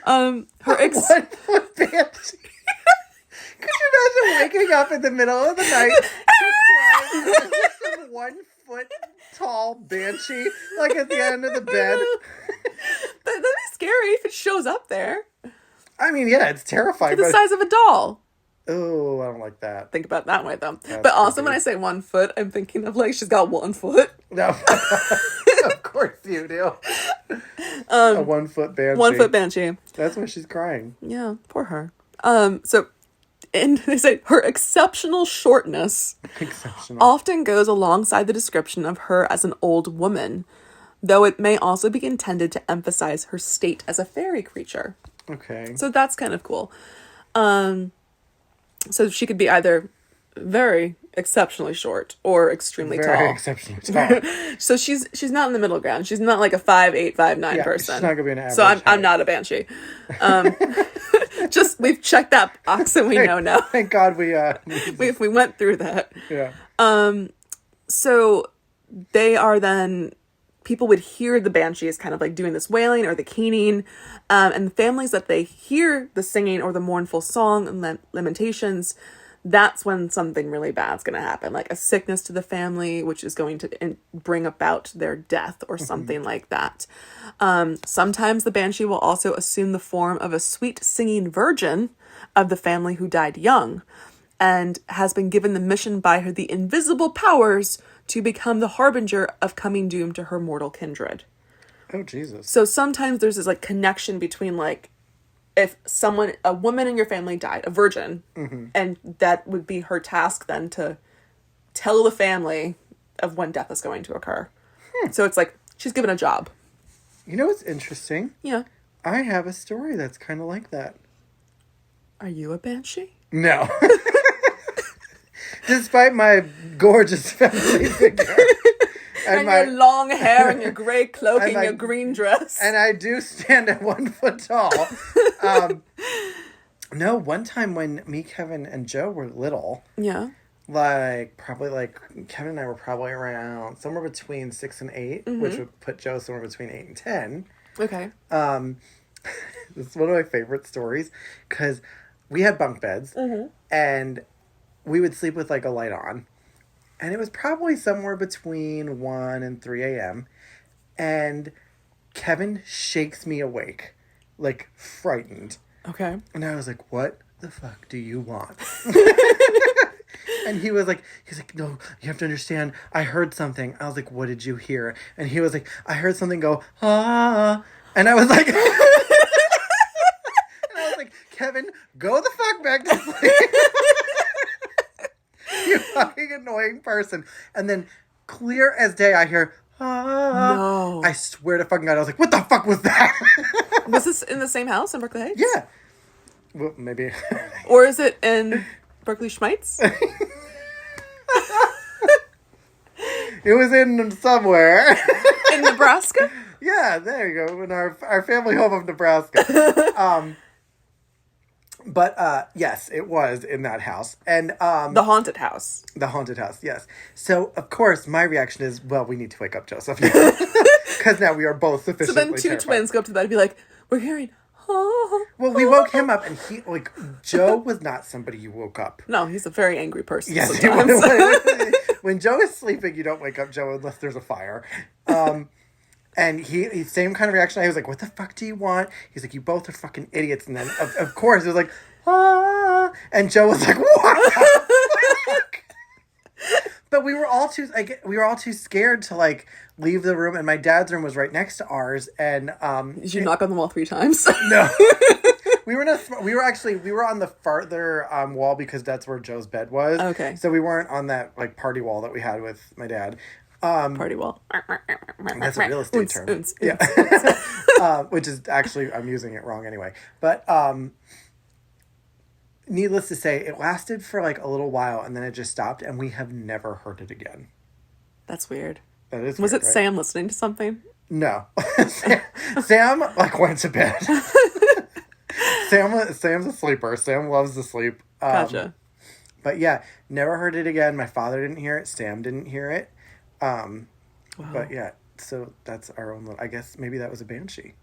Speaker 2: Her
Speaker 1: 1 foot banshee. Could you imagine waking up in the middle of the night to cry some 1 foot tall banshee, like at the end of the bed?
Speaker 2: That'd be scary if it shows up there.
Speaker 1: I mean, yeah, it's terrifying.
Speaker 2: The size of a doll.
Speaker 1: Oh, I don't like that.
Speaker 2: Think about it that way, though. That's but also, when I say 1 foot, I'm thinking of like she's got 1 foot.
Speaker 1: No, of course you do. A 1 foot banshee.
Speaker 2: 1 foot banshee.
Speaker 1: That's why she's crying.
Speaker 2: Yeah, poor her. And they say her exceptional shortness often goes alongside the description of her as an old woman, though it may also be intended to emphasize her state as a fairy creature.
Speaker 1: Okay.
Speaker 2: So that's kind of cool. So she could be either very exceptionally short or extremely tall.
Speaker 1: Very exceptionally tall.
Speaker 2: So she's not in the middle ground. She's not like a 5'8", 5'9" person.
Speaker 1: She's not gonna be an average.
Speaker 2: So I'm not a banshee. Just we've checked that box and we know now.
Speaker 1: Thank God we
Speaker 2: we went through that.
Speaker 1: Yeah.
Speaker 2: So they are then, people would hear the banshees kind of like doing this wailing or the keening, and the families that they hear the singing or the mournful song and lamentations, that's when something really bad's going to happen, like a sickness to the family, which is going to bring about their death or something like that. Sometimes the banshee will also assume the form of a sweet singing virgin of the family who died young, and has been given the mission by her the invisible powers to become the harbinger of coming doom to her mortal kindred.
Speaker 1: Oh, Jesus.
Speaker 2: So sometimes there's this like connection between like, if a woman in your family died, a virgin, and that would be her task then to tell the family of when death is going to occur. So it's like, she's given a job.
Speaker 1: You know what's interesting?
Speaker 2: Yeah.
Speaker 1: I have a story that's kind of like that.
Speaker 2: Are you a banshee?
Speaker 1: No. Despite my gorgeous family figure.
Speaker 2: And your long hair and your gray cloak and your green dress.
Speaker 1: And I do stand at 1 foot tall. No, one time when me, Kevin, and Joe were little.
Speaker 2: Yeah.
Speaker 1: Kevin and I were probably around somewhere between 6 and 8, which would put Joe somewhere between 8 and 10.
Speaker 2: Okay.
Speaker 1: This is one of my favorite stories because we had bunk beds and we would sleep with like a light on. And it was probably somewhere between 1 and 3 a.m. And Kevin shakes me awake, like frightened.
Speaker 2: Okay.
Speaker 1: And I was like, what the fuck do you want? And he's like, no, you have to understand. I heard something. I was like, what did you hear? And he was like, I heard something go, ah. And I was like, Kevin, go the fuck back to sleep. You fucking annoying person. And then, clear as day, I hear, ah.
Speaker 2: No.
Speaker 1: I swear to fucking God, I was like, what the fuck was that?
Speaker 2: Was this in the same house in Berkeley Heights?
Speaker 1: Yeah. Well, maybe.
Speaker 2: Or is it in Berkeley Schmeitz?
Speaker 1: It was in somewhere.
Speaker 2: In Nebraska?
Speaker 1: Yeah, there you go. In our family home of Nebraska. But yes, it was in that house. And
Speaker 2: the haunted house.
Speaker 1: The haunted house, yes. So, of course, my reaction is, well, we need to wake up Joseph now. Because now we are both sufficiently
Speaker 2: So then two
Speaker 1: terrified.
Speaker 2: twins go up to the bed and be like, we're hearing, oh.
Speaker 1: Well, we woke him up, and he, like, Joe was not somebody you woke up.
Speaker 2: No, he's a very angry person.
Speaker 1: Yes, when Joe is sleeping, you don't wake up Joe unless there's a fire. And he same kind of reaction. I was like, what the fuck do you want? He's like, you both are fucking idiots. And then, of course, it was like, ah. And Joe was like, what the fuck? But we were all too scared to, like, leave the room. And my dad's room was right next to ours. And
Speaker 2: did you knock on the wall 3 times?
Speaker 1: No. We were on the farther wall because that's where Joe's bed was.
Speaker 2: Okay.
Speaker 1: So we weren't on that, like, party wall that we had with my dad.
Speaker 2: Party wall.
Speaker 1: That's a real estate term. Yeah. Which is actually, I'm using it wrong anyway. But needless to say, it lasted for like a little while and then it just stopped and we have never heard it again.
Speaker 2: That's weird.
Speaker 1: That is
Speaker 2: Was
Speaker 1: weird,
Speaker 2: it
Speaker 1: right?
Speaker 2: Sam listening to something?
Speaker 1: No. Sam like went to bed. Sam's a sleeper. Sam loves to sleep.
Speaker 2: Gotcha.
Speaker 1: But yeah, never heard it again. My father didn't hear it. Sam didn't hear it. Wow. But yeah, so that's our own little, I guess maybe that was a banshee.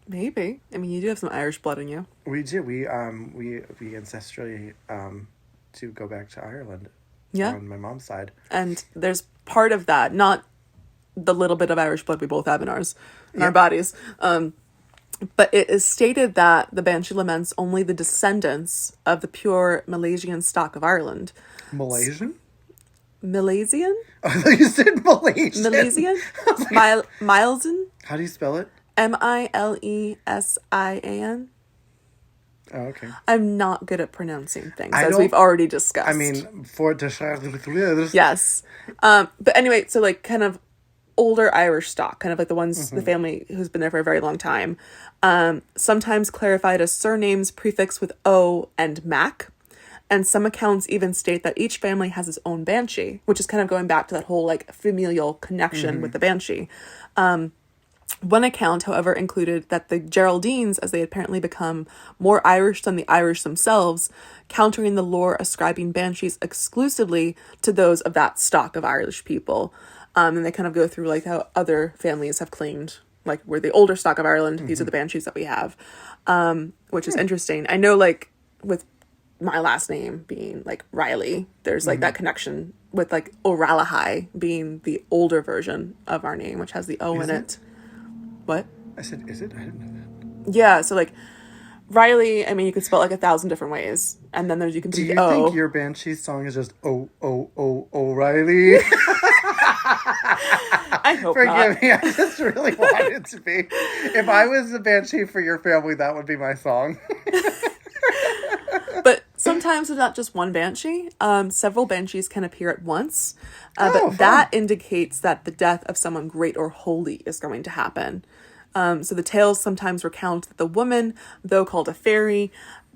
Speaker 2: Maybe. I mean, you do have some Irish blood in you.
Speaker 1: We do. We ancestrally to go back to Ireland.
Speaker 2: Yeah.
Speaker 1: On my mom's side.
Speaker 2: And there's part of that, not the little bit of Irish blood we both have in our bodies. But it is stated that the Banshee laments only the descendants of the pure Milesian stock of Ireland.
Speaker 1: Malaysian?
Speaker 2: Milesian?
Speaker 1: I thought you said Malaysian.
Speaker 2: Milesian? Milesan?
Speaker 1: How do you spell it?
Speaker 2: Milesian?
Speaker 1: Oh, okay.
Speaker 2: I'm not good at pronouncing things, as we've already discussed.
Speaker 1: I mean, for the
Speaker 2: yes. But anyway, so like kind of older Irish stock, kind of like the ones, the family who's been there for a very long time, sometimes clarified as surnames prefixed with O and Mac. And some accounts even state that each family has its own banshee, which is kind of going back to that whole like familial connection with the banshee. One account, however, included that the Geraldines, as they had apparently become more Irish than the Irish themselves, countering the lore ascribing banshees exclusively to those of that stock of Irish people. And they kind of go through like how other families have claimed, like we're the older stock of Ireland, these are the banshees that we have, which is interesting. I know like with my last name being like Riley, there's like that connection with like O'Rallahai being the older version of our name, which has the O in it. What?
Speaker 1: I said, is it? I didn't know that.
Speaker 2: Yeah, so like Riley, I mean, you could spell it like 1,000 different ways, and then you can
Speaker 1: do
Speaker 2: do
Speaker 1: you
Speaker 2: the O.
Speaker 1: think your Banshee song is just O'Reilly?
Speaker 2: I hope
Speaker 1: Forgive me, I just really want it to be. If I was the Banshee for your family, that would be my song.
Speaker 2: But sometimes it's not just one Banshee. Several Banshees can appear at once. But
Speaker 1: fun.
Speaker 2: that indicates that the death of someone great or holy is going to happen. So the tales sometimes recount that the woman, though called a fairy,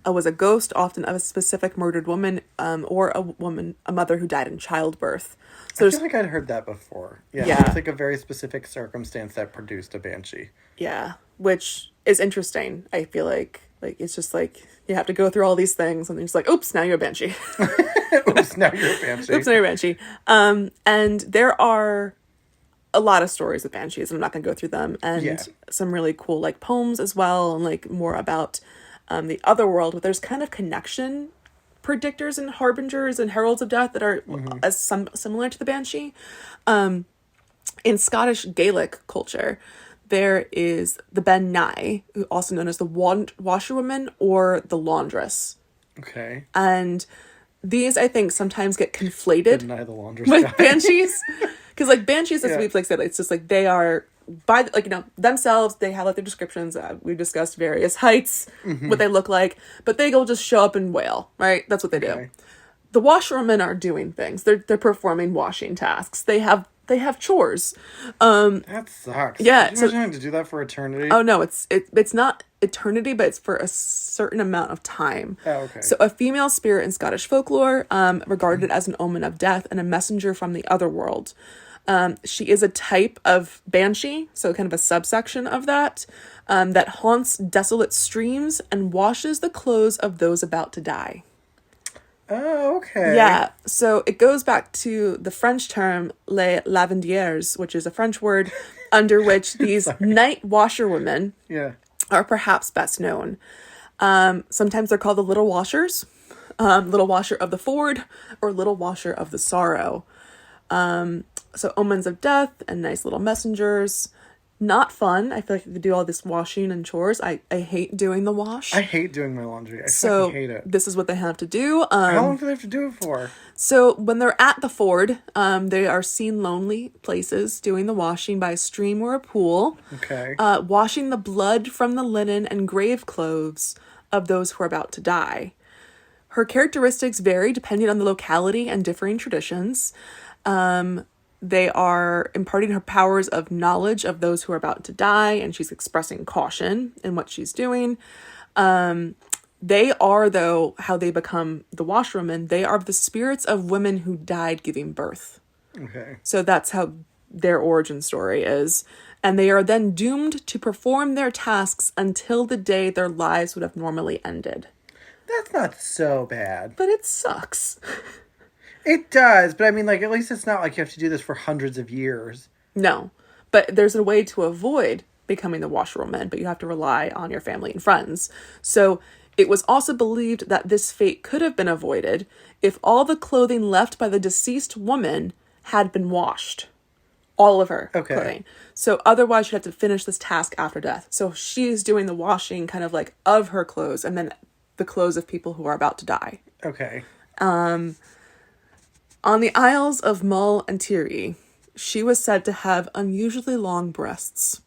Speaker 2: was a ghost, often of a specific murdered woman, or a mother who died in childbirth. So
Speaker 1: I feel like I'd heard that before. Yeah. It's like a very specific circumstance that produced a Banshee.
Speaker 2: Yeah, which is interesting. I feel like it's just like you have to go through all these things, and then it's like, oops, now you're a Banshee.
Speaker 1: Oops, now you're a Banshee.
Speaker 2: Oops, now you're a Banshee. And there are a lot of stories with Banshees. I'm not going to go through them. And some really cool like poems as well, and like more about the other world. But there's kind of connection predictors and harbingers and heralds of death that are similar to the Banshee. In Scottish Gaelic culture, there is the Ben Nye, also known as the washerwoman or the laundress.
Speaker 1: Okay.
Speaker 2: And these, I think, sometimes get conflated
Speaker 1: Ben Nye the laundress
Speaker 2: with Banshees. Because, like, Banshees, as we've like said, it's just like they are, by like, you know, themselves, they have like their descriptions. We've discussed various heights, what they look like, but they go just show up and wail, right? That's what they do. The washerwomen are doing things. They're performing washing tasks. They have chores.
Speaker 1: That sucks.
Speaker 2: Yeah.
Speaker 1: Can you imagine having to do that for eternity?
Speaker 2: Oh no, it's not eternity, but it's for a certain amount of time.
Speaker 1: Oh, okay.
Speaker 2: So a female spirit in Scottish folklore, regarded as an omen of death and a messenger from the other world. She is a type of banshee, so kind of a subsection of that haunts desolate streams and washes the clothes of those about to die.
Speaker 1: Oh, okay.
Speaker 2: Yeah, so it goes back to the French term les lavandières, which is a French word under which these night washerwomen are perhaps best known. Sometimes they're called the little washers, little washer of the ford, or little washer of the sorrow. So omens of death and nice little messengers. Not fun. I feel like I could do all this washing and chores. I hate doing the wash.
Speaker 1: I hate doing my laundry. I fucking hate it.
Speaker 2: This is what they have to do.
Speaker 1: How long do they have to do it for?
Speaker 2: So when they're at the ford, they are seen lonely places doing the washing by a stream or a pool.
Speaker 1: Okay.
Speaker 2: Washing the blood from the linen and grave clothes of those who are about to die. Her characteristics vary depending on the locality and differing traditions. They are imparting her powers of knowledge of those who are about to die, and she's expressing caution in what she's doing. They are, though, how they become the washerwomen, they are the spirits of women who died giving birth.
Speaker 1: Okay.
Speaker 2: So that's how their origin story is. And they are then doomed to perform their tasks until the day their lives would have normally ended.
Speaker 1: That's not so bad.
Speaker 2: But it sucks.
Speaker 1: It does, but I mean, like, at least it's not like you have to do this for hundreds of years.
Speaker 2: No, but there's a way to avoid becoming the washerwoman, but you have to rely on your family and friends. So it was also believed that this fate could have been avoided if all the clothing left by the deceased woman had been washed. All of her clothing. So otherwise you'd have to finish this task after death. So she's doing the washing kind of like of her clothes and then the clothes of people who are about to die.
Speaker 1: Okay.
Speaker 2: On the Isles of Mull and Tiree, she was said to have unusually long breasts.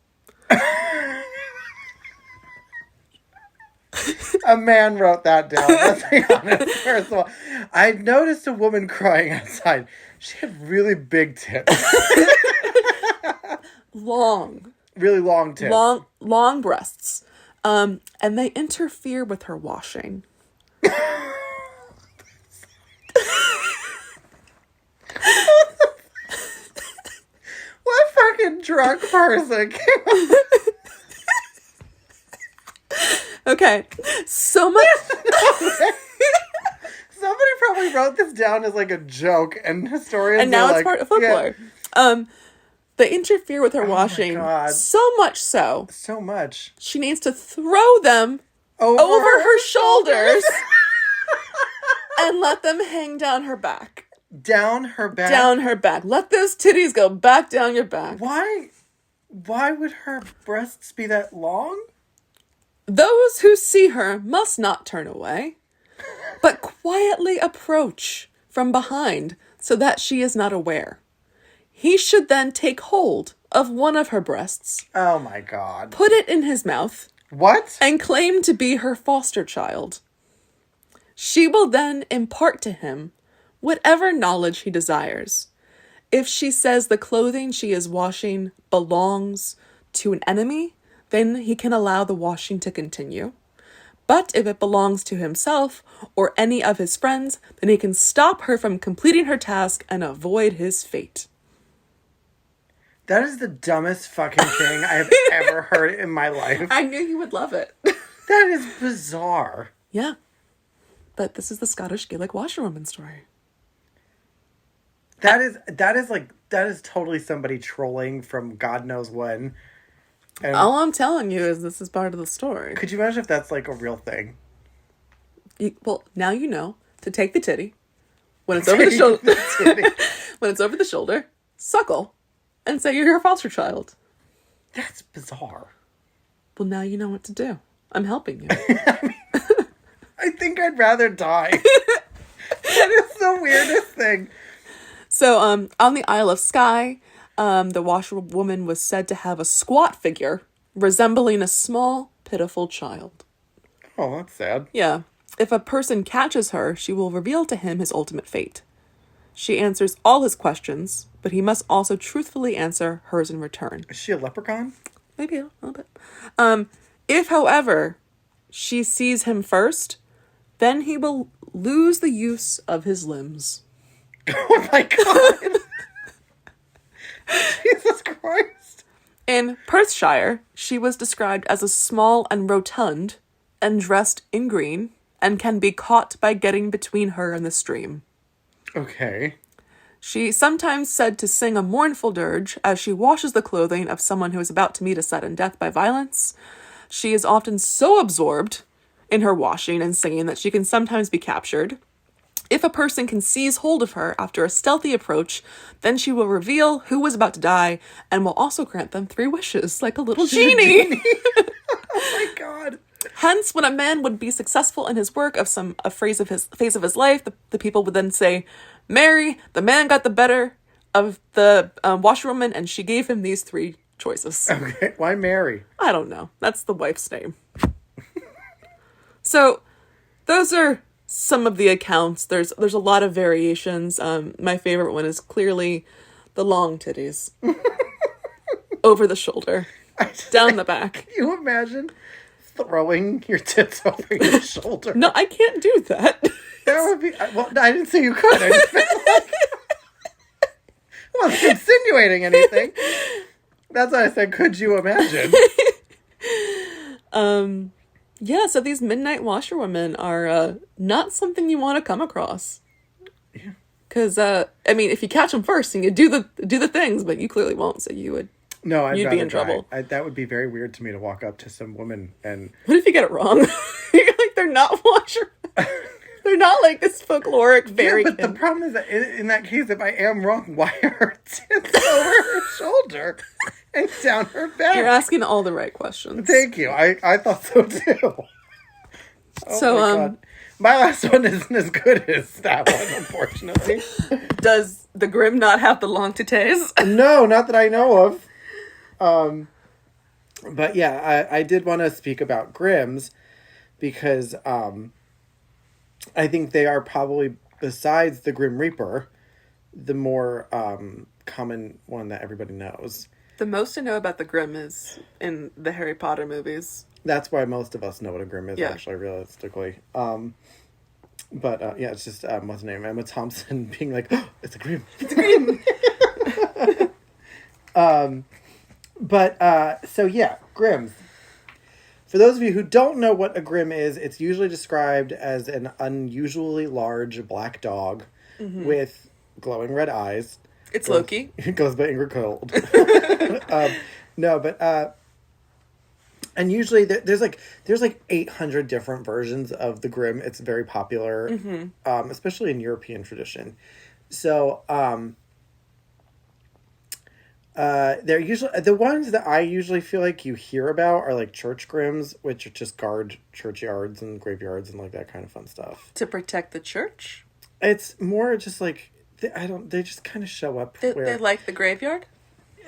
Speaker 1: A man wrote that down. Let's be honest. First of all, I noticed a woman crying outside. She had really big tits.
Speaker 2: Long.
Speaker 1: Really long tits.
Speaker 2: Long breasts. And they interfere with her washing.
Speaker 1: What fucking drunk person.
Speaker 2: Okay. So much.
Speaker 1: Somebody probably wrote this down as like a joke, and historians
Speaker 2: and now
Speaker 1: are
Speaker 2: it's
Speaker 1: like,
Speaker 2: part of folklore. Yeah. They interfere with her washing so much so.
Speaker 1: So much.
Speaker 2: She needs to throw them over her shoulders and let them hang down her back.
Speaker 1: Down her back?
Speaker 2: Down her back. Let those titties go back down your back.
Speaker 1: Why would her breasts be that long?
Speaker 2: Those who see her must not turn away, but quietly approach from behind so that she is not aware. He should then take hold of one of her breasts.
Speaker 1: Oh my God.
Speaker 2: Put it in his mouth.
Speaker 1: What?
Speaker 2: And claim to be her foster child. She will then impart to him whatever knowledge he desires. If she says the clothing she is washing belongs to an enemy, then he can allow the washing to continue. But if it belongs to himself or any of his friends, then he can stop her from completing her task and avoid his fate.
Speaker 1: That is the dumbest fucking thing I have ever heard in my life.
Speaker 2: I knew you would love it.
Speaker 1: That is bizarre.
Speaker 2: Yeah. But this is the Scottish Gaelic washerwoman story.
Speaker 1: That is totally somebody trolling from God knows when. And
Speaker 2: all I'm telling you is this is part of the story.
Speaker 1: Could you imagine if that's like a real thing?
Speaker 2: Well, now you know to take the titty when it's over the shoulder. When it's over the shoulder, suckle, and say you're her foster child.
Speaker 1: That's bizarre.
Speaker 2: Well, now you know what to do. I'm helping you.
Speaker 1: I think I'd rather die. That is the weirdest thing.
Speaker 2: So, on the Isle of Skye, the washerwoman was said to have a squat figure resembling a small, pitiful child.
Speaker 1: Oh, that's sad.
Speaker 2: Yeah. If a person catches her, she will reveal to him his ultimate fate. She answers all his questions, but he must also truthfully answer hers in return.
Speaker 1: Is she a leprechaun?
Speaker 2: Maybe a little bit. If, however, she sees him first, then he will lose the use of his limbs.
Speaker 1: Oh my God. Jesus Christ.
Speaker 2: In Perthshire, she was described as a small and rotund and dressed in green and can be caught by getting between her and the stream.
Speaker 1: Okay.
Speaker 2: She sometimes said to sing a mournful dirge as she washes the clothing of someone who is about to meet a sudden death by violence. She is often so absorbed in her washing and singing that she can sometimes be captured. If a person can seize hold of her after a stealthy approach, then she will reveal who was about to die and will also grant them 3 wishes, like a little genie.
Speaker 1: Oh my God.
Speaker 2: Hence, when a man would be successful in his work of a phase of his life, the people would then say, "Mary, the man got the better of the washerwoman, and she gave him these 3 choices."
Speaker 1: Okay, why Mary?
Speaker 2: I don't know. That's the wife's name. So, those are some of the accounts. There's a lot of variations. My favorite one is clearly the long titties. Over the shoulder. Down the back.
Speaker 1: Can you imagine throwing your tits over your shoulder?
Speaker 2: No, I can't do that.
Speaker 1: That would be... Well, I didn't say you could. I just meant like... I wasn't insinuating anything. That's why I said, could you imagine?
Speaker 2: Yeah, so these midnight washerwomen are not something you want to come across.
Speaker 1: Yeah.
Speaker 2: Because, I mean, if you catch them first and you do the things, but you clearly won't, so you would...
Speaker 1: No, I'd
Speaker 2: you'd be in trouble.
Speaker 1: That would be very weird to me to walk up to some woman and...
Speaker 2: What if you get it wrong? You're like, they're not washerwomen. They're not like this folkloric fairy.
Speaker 1: Yeah, but the problem is that in that case, if I am wrong, why are her tits over her shoulder and down her back?
Speaker 2: You're asking all the right questions.
Speaker 1: Thank you. I thought so too. Oh
Speaker 2: so,
Speaker 1: my God. My last one isn't as good as that one, unfortunately.
Speaker 2: Does the Grimm not have the long titties?
Speaker 1: No, not that I know of. But yeah, I did want to speak about Grimms because I think they are probably, besides the Grim Reaper, the more common one that everybody knows.
Speaker 2: The most I know about the Grimm is in the Harry Potter movies.
Speaker 1: That's why most of us know what a Grimm is,
Speaker 2: yeah.
Speaker 1: Actually, realistically. But yeah, it's just, what's her name? Emma Thompson being like, oh, it's a Grimm.
Speaker 2: It's a Grimm.
Speaker 1: But, so yeah, Grims. For those of you who don't know what a Grim is, it's usually described as an unusually large black dog with glowing red eyes.
Speaker 2: It's Loki.
Speaker 1: It goes by Ingrid Cold. No, but and usually there's like 800 different versions of the Grim. It's very popular, especially in European tradition. So they're usually the ones that I usually feel like you hear about are like church Grims, which just guard churchyards and graveyards and like that kind of fun stuff
Speaker 2: To protect the church.
Speaker 1: It's more just like they just kind of show up.
Speaker 2: They like the graveyard.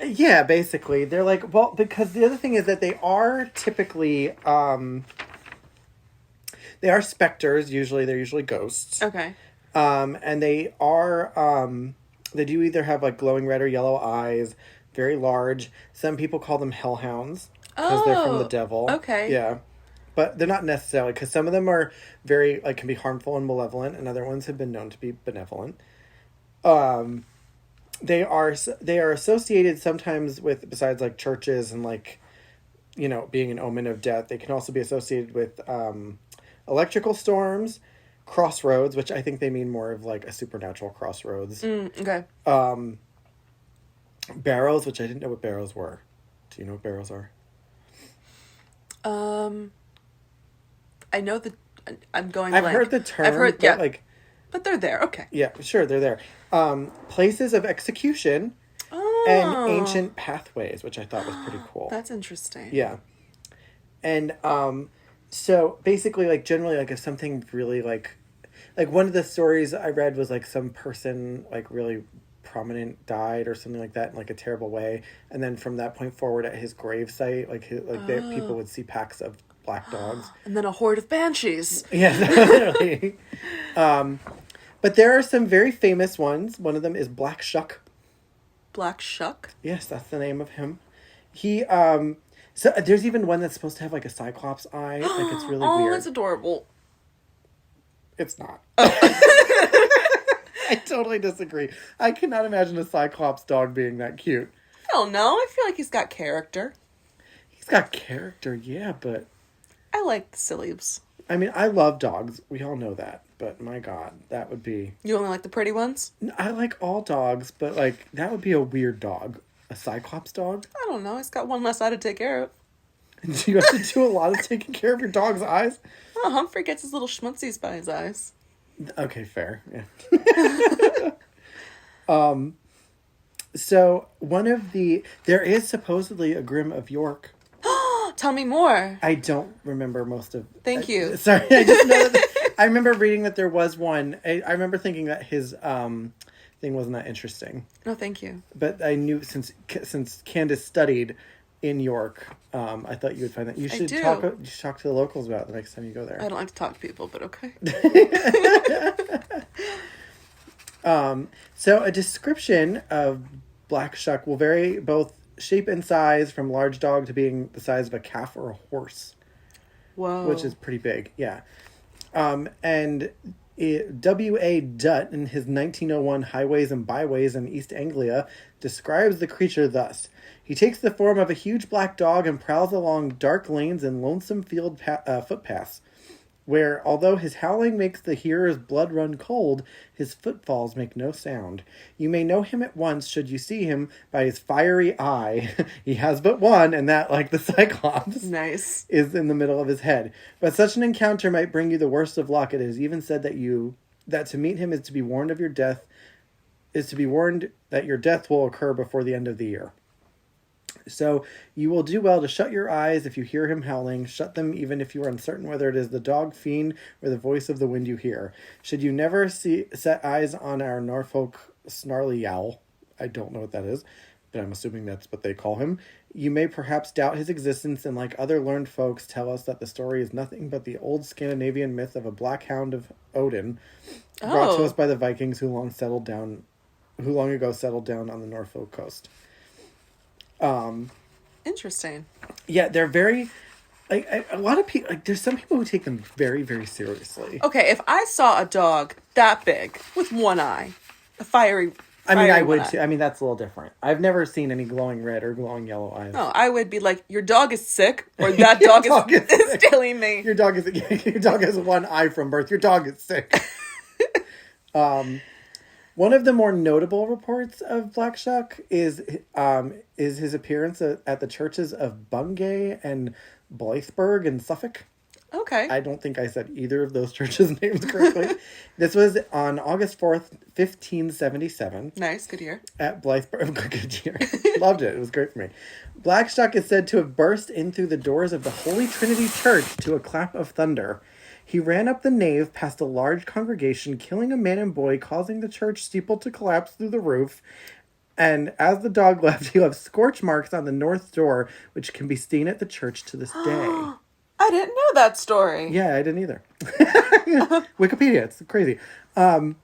Speaker 1: Yeah, basically. They're like, well, because the other thing is that they are typically, they are specters, usually. They're usually ghosts.
Speaker 2: Okay.
Speaker 1: And they are, they do either have, like, glowing red or yellow eyes, very large. Some people call them hellhounds, because they're from the devil.
Speaker 2: Okay.
Speaker 1: Yeah. But they're not necessarily, because some of them are very, like, can be harmful and malevolent, and other ones have been known to be benevolent. They are associated sometimes with, besides like churches and like, you know, being an omen of death, they can also be associated with electrical storms, crossroads, which I think they mean more of like a supernatural crossroads.
Speaker 2: Okay.
Speaker 1: Barrows, which I didn't know what barrows were. Do you know what barrows are?
Speaker 2: I know I'm going
Speaker 1: I've
Speaker 2: blank.
Speaker 1: heard the term,
Speaker 2: yeah.
Speaker 1: like...
Speaker 2: But they're there, okay.
Speaker 1: Yeah, sure, they're there. Places of execution and ancient pathways, which I thought was pretty cool.
Speaker 2: That's interesting.
Speaker 1: Yeah. And so basically, like, generally, like, if something really, like one of the stories I read was, like, some person, like, really prominent died or something like that in, like, a terrible way. And then from that point forward at his gravesite, people would see packs of black dogs.
Speaker 2: And then a horde of banshees.
Speaker 1: Yeah, literally. But there are some very famous ones. One of them is Black Shuck.
Speaker 2: Black Shuck?
Speaker 1: Yes, that's the name of him. He, so there's even one that's supposed to have like a cyclops eye. Like it's really weird.
Speaker 2: Oh, it's adorable.
Speaker 1: It's not. I totally disagree. I cannot imagine a cyclops dog being that cute.
Speaker 2: I don't know. I feel like he's got character.
Speaker 1: He's got character, yeah, but...
Speaker 2: I like the sillies.
Speaker 1: I mean, I love dogs. We all know that. But my God, that would be...
Speaker 2: You only like the pretty ones?
Speaker 1: I like all dogs, but like, that would be a weird dog. A cyclops dog?
Speaker 2: I don't know. He's got one less eye to take care of.
Speaker 1: Do you have to do a lot of taking care of your dog's eyes?
Speaker 2: Oh, Humphrey gets his little schmutzies by his eyes.
Speaker 1: Okay, fair. Yeah. So, there is supposedly a Grim of York.
Speaker 2: Tell me more.
Speaker 1: I don't remember most of...
Speaker 2: Thank you.
Speaker 1: Sorry, I just know that... I remember reading that there was one. I remember thinking that his thing wasn't that interesting.
Speaker 2: No, thank you.
Speaker 1: But I knew since Candace studied in York, I thought you would find that. You should talk to the locals about it the next time you go there.
Speaker 2: I don't like to talk to people, but okay.
Speaker 1: So a description of Black Shuck will vary both shape and size from large dog to being the size of a calf or a horse.
Speaker 2: Whoa.
Speaker 1: Which is pretty big, yeah. And W.A. Dutt, in his 1901 Highways and Byways in East Anglia, describes the creature thus. He takes the form of a huge black dog and prowls along dark lanes and lonesome field footpaths, where, although his howling makes the hearer's blood run cold, his footfalls make no sound. You may know him at once should you see him by his fiery eye. He has but one, and that, like the Cyclops,
Speaker 2: nice,
Speaker 1: is in the middle of his head. But such an encounter might bring you the worst of luck. It is even said that to meet him is to be warned of your death, is to be warned that your death will occur before the end of the year. So you will do well to shut your eyes if you hear him howling. Shut them even if you are uncertain whether it is the dog fiend or the voice of the wind you hear. Should you never set eyes on our Norfolk snarly owl, I don't know what that is, but I'm assuming that's what they call him, you may perhaps doubt his existence and, like other learned folks, tell us that the story is nothing but the old Scandinavian myth of a black hound of Odin, brought to us by the Vikings who long ago settled down on the Norfolk coast.
Speaker 2: Interesting.
Speaker 1: Yeah, they're very, like, a lot of people, like, there's some people who take them very, very seriously.
Speaker 2: Okay, if I saw a dog that big with one eye, a fiery
Speaker 1: I mean, I would too. I mean, that's a little different. I've never seen any glowing red or glowing yellow eyes.
Speaker 2: No, I would be like, your dog is sick, or that dog is killing me.
Speaker 1: Your dog has one eye from birth. Your dog is sick. One of the more notable reports of Black Shuck is his appearance at the churches of Bungay and Blythburgh in Suffolk.
Speaker 2: Okay.
Speaker 1: I don't think I said either of those churches' names correctly. This was on August 4th, 1577.
Speaker 2: Nice, good year.
Speaker 1: At Blythburgh. Good year. Loved it. It was great for me. Black Shuck is said to have burst in through the doors of the Holy Trinity Church to a clap of thunder. He ran up the nave past a large congregation, killing a man and boy, causing the church steeple to collapse through the roof. And as the dog left, he left scorch marks on the north door, which can be seen at the church to this day.
Speaker 2: I didn't know that story.
Speaker 1: Yeah, I didn't either. Wikipedia, it's crazy. The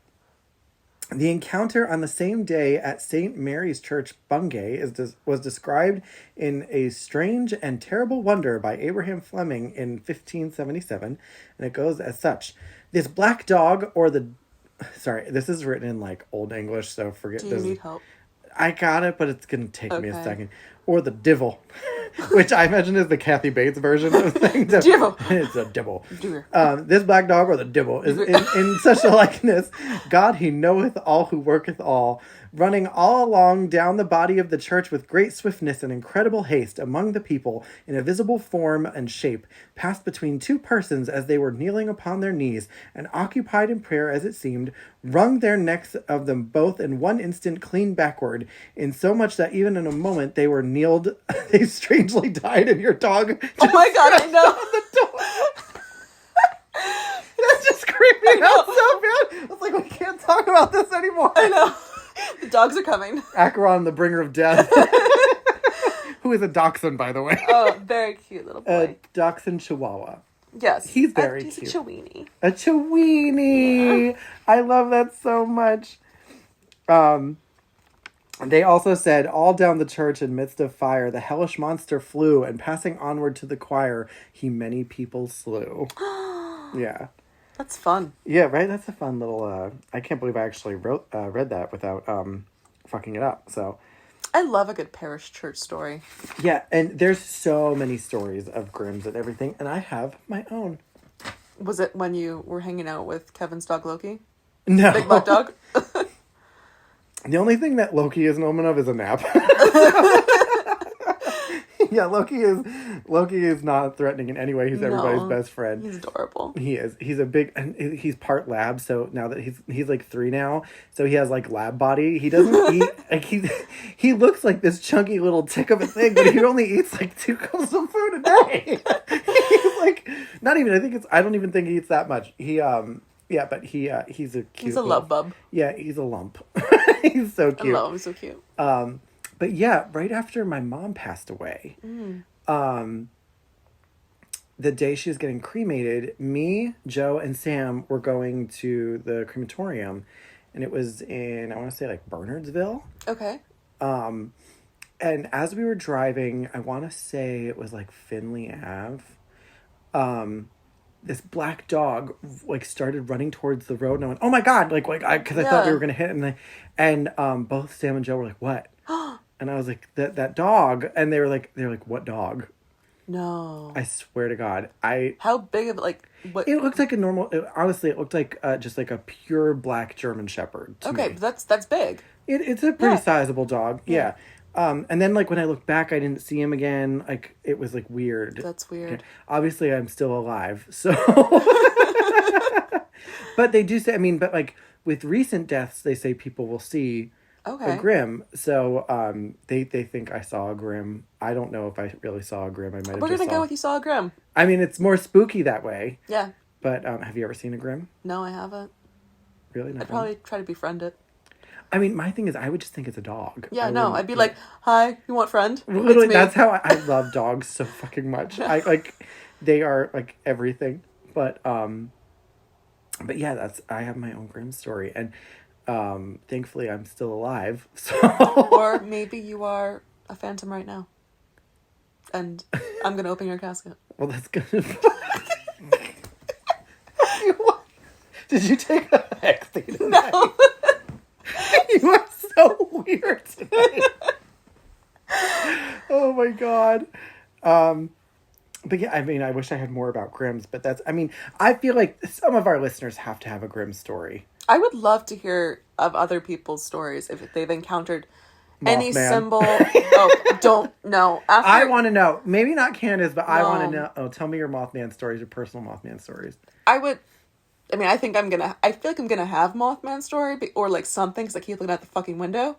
Speaker 1: encounter on the same day at St. Mary's Church, Bungay, was described in A Strange and Terrible Wonder by Abraham Fleming in 1577, and it goes as such. This black dog, or the... Sorry, this is written in, like, Old English, so forget this.
Speaker 2: Do you need help?
Speaker 1: I got it, but it's going to take me a second. Or the divil, which I imagine is the Kathy Bates version of things.
Speaker 2: Divil.
Speaker 1: It's a divil. This black dog, or the divil, is in such a likeness. God, he knoweth all who worketh all, running all along down the body of the church with great swiftness and incredible haste among the people, in a visible form and shape, passed between two persons as they were kneeling upon their knees, and occupied in prayer as it seemed, wrung their necks of them both in one instant clean backward, in so much that even in a moment they were kneeled, they strangely died, and your dog...
Speaker 2: Oh my God, I know!
Speaker 1: That's just creeping me out so bad. I was like, we can't talk about this anymore.
Speaker 2: I know. The dogs are coming.
Speaker 1: Acheron, the bringer of death. Who is a dachshund, by the way.
Speaker 2: Oh, very cute little boy.
Speaker 1: A dachshund chihuahua.
Speaker 2: Yes.
Speaker 1: He's very cute.
Speaker 2: He's a chiweenie.
Speaker 1: A chiweenie. Yeah. I love that so much. They also said, all down the church in midst of fire, the hellish monster flew, and passing onward to the choir, he many people slew. Yeah.
Speaker 2: That's fun.
Speaker 1: Yeah, right? That's a fun little... I can't believe I actually read that without fucking it up, so...
Speaker 2: I love a good parish church story.
Speaker 1: Yeah, and there's so many stories of Grimm's and everything, and I have my own.
Speaker 2: Was it when you were hanging out with Kevin's dog Loki?
Speaker 1: No.
Speaker 2: Big black dog?
Speaker 1: The only thing that Loki is an omen of is a nap. Yeah, Loki is not threatening in any way. He's everybody's best friend.
Speaker 2: He's adorable.
Speaker 1: He is. He's part lab, so now that he's like 3 now, so he has like lab body. He doesn't eat like he looks like this chunky little tick of a thing, but he only eats like 2 cups of food a day. He's like not even. I don't even think he eats that much. He's a cute.
Speaker 2: He's a love bub.
Speaker 1: Yeah, he's a lump. He's so cute.
Speaker 2: I love him, so cute.
Speaker 1: But yeah, right after my mom passed away, the day she was getting cremated, me, Joe, and Sam were going to the crematorium, and it was in, I want to say, like, Bernardsville.
Speaker 2: Okay.
Speaker 1: And as we were driving, I want to say it was, like, Finley Ave, this black dog, like, started running towards the road, and I went, oh my God, because I thought we were going to hit, and both Sam and Joe were like, what? And I was like, that dog. And they were like, what dog?
Speaker 2: No.
Speaker 1: I swear to God.
Speaker 2: How big of what?
Speaker 1: It looked like a normal, honestly, it looked like just like a pure black German Shepherd.
Speaker 2: Okay, but that's big.
Speaker 1: It's a pretty sizable dog. Yeah. And then like when I looked back, I didn't see him again. Like it was like weird.
Speaker 2: That's weird.
Speaker 1: Okay. Obviously I'm still alive. So, but they do say, but like with recent deaths, they say people will see a Grimm. So they think I saw a Grimm. I don't know if I really saw a Grimm.
Speaker 2: We're gonna go with you saw a Grimm.
Speaker 1: It's more spooky that way.
Speaker 2: Yeah.
Speaker 1: But have you ever seen a Grimm?
Speaker 2: No, I haven't.
Speaker 1: Really?
Speaker 2: I'd probably try to befriend it.
Speaker 1: My thing is, I would just think it's a dog.
Speaker 2: Yeah, I'd be like, hi, you want friend?
Speaker 1: Literally, that's how I love dogs so fucking much. They are like everything. But yeah, I have my own Grimm story, and thankfully I'm still alive. So.
Speaker 2: Or maybe you are a phantom right now, and I'm gonna open your casket.
Speaker 1: Well, that's good. Did you take a hex thing tonight?
Speaker 2: No.
Speaker 1: You are so God. But yeah, I mean, I wish I had more about Grimm's, but I feel like some of our listeners have to have a Grimm story.
Speaker 2: I would love to hear of other people's stories if they've encountered any
Speaker 1: Mothman.
Speaker 2: symbol. Oh, don't know.
Speaker 1: I want to know. Maybe not Candace, but I want to know. Oh, tell me your Mothman stories, your personal Mothman stories.
Speaker 2: I feel like I'm gonna have Mothman story or like something because I keep looking out the fucking window.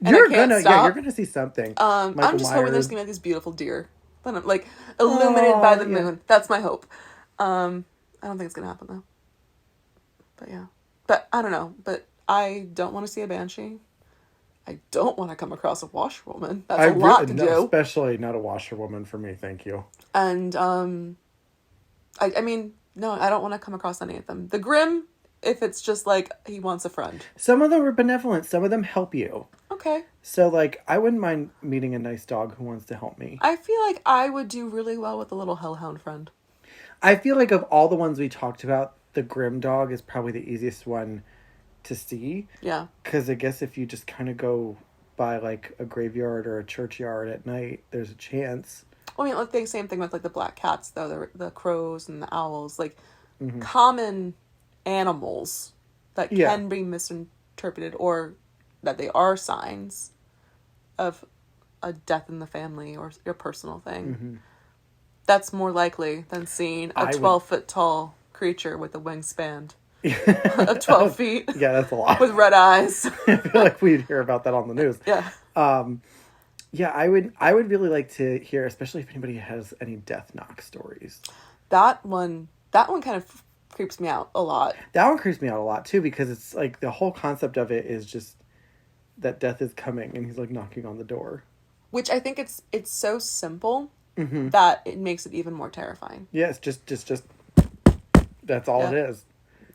Speaker 2: And
Speaker 1: you're gonna see something.
Speaker 2: I'm just hoping there's gonna be these beautiful deer, like illuminated by the moon. That's my hope. I don't think it's gonna happen though. But yeah, but I don't know. But I don't want to see a banshee. I don't want to come across a washerwoman. That's a lot to do.
Speaker 1: Especially not a washerwoman for me. Thank you.
Speaker 2: And I mean. No, I don't want to come across any of them. The Grimm, if it's just like he wants a friend.
Speaker 1: Some of them are benevolent. Some of them help you.
Speaker 2: Okay.
Speaker 1: So, like, I wouldn't mind meeting a nice dog who wants to help me.
Speaker 2: I feel like I would do really well with a little hellhound friend.
Speaker 1: I feel like of all the ones we talked about, the Grimm dog is probably the easiest one to see.
Speaker 2: Yeah.
Speaker 1: Because I guess if you just kind of go by, like, a graveyard or a churchyard at night, there's a chance.
Speaker 2: I mean, like the same thing with like the black cats, though, the crows and the owls, like common animals that can be misinterpreted or that they are signs of a death in the family or your personal thing. Mm-hmm. That's more likely than seeing a 12-foot tall creature with a wingspan of 12 feet.
Speaker 1: Yeah, that's a lot.
Speaker 2: With red eyes.
Speaker 1: I feel like we'd hear about that on the news.
Speaker 2: Yeah.
Speaker 1: Yeah, I would really like to hear, especially if anybody has any death knock stories.
Speaker 2: That one kind of creeps me out a lot.
Speaker 1: That one creeps me out a lot too, because it's like the whole concept of it is just that death is coming and he's like knocking on the door.
Speaker 2: Which I think it's so simple that it makes it even more terrifying.
Speaker 1: Yeah, it's just that's all it is.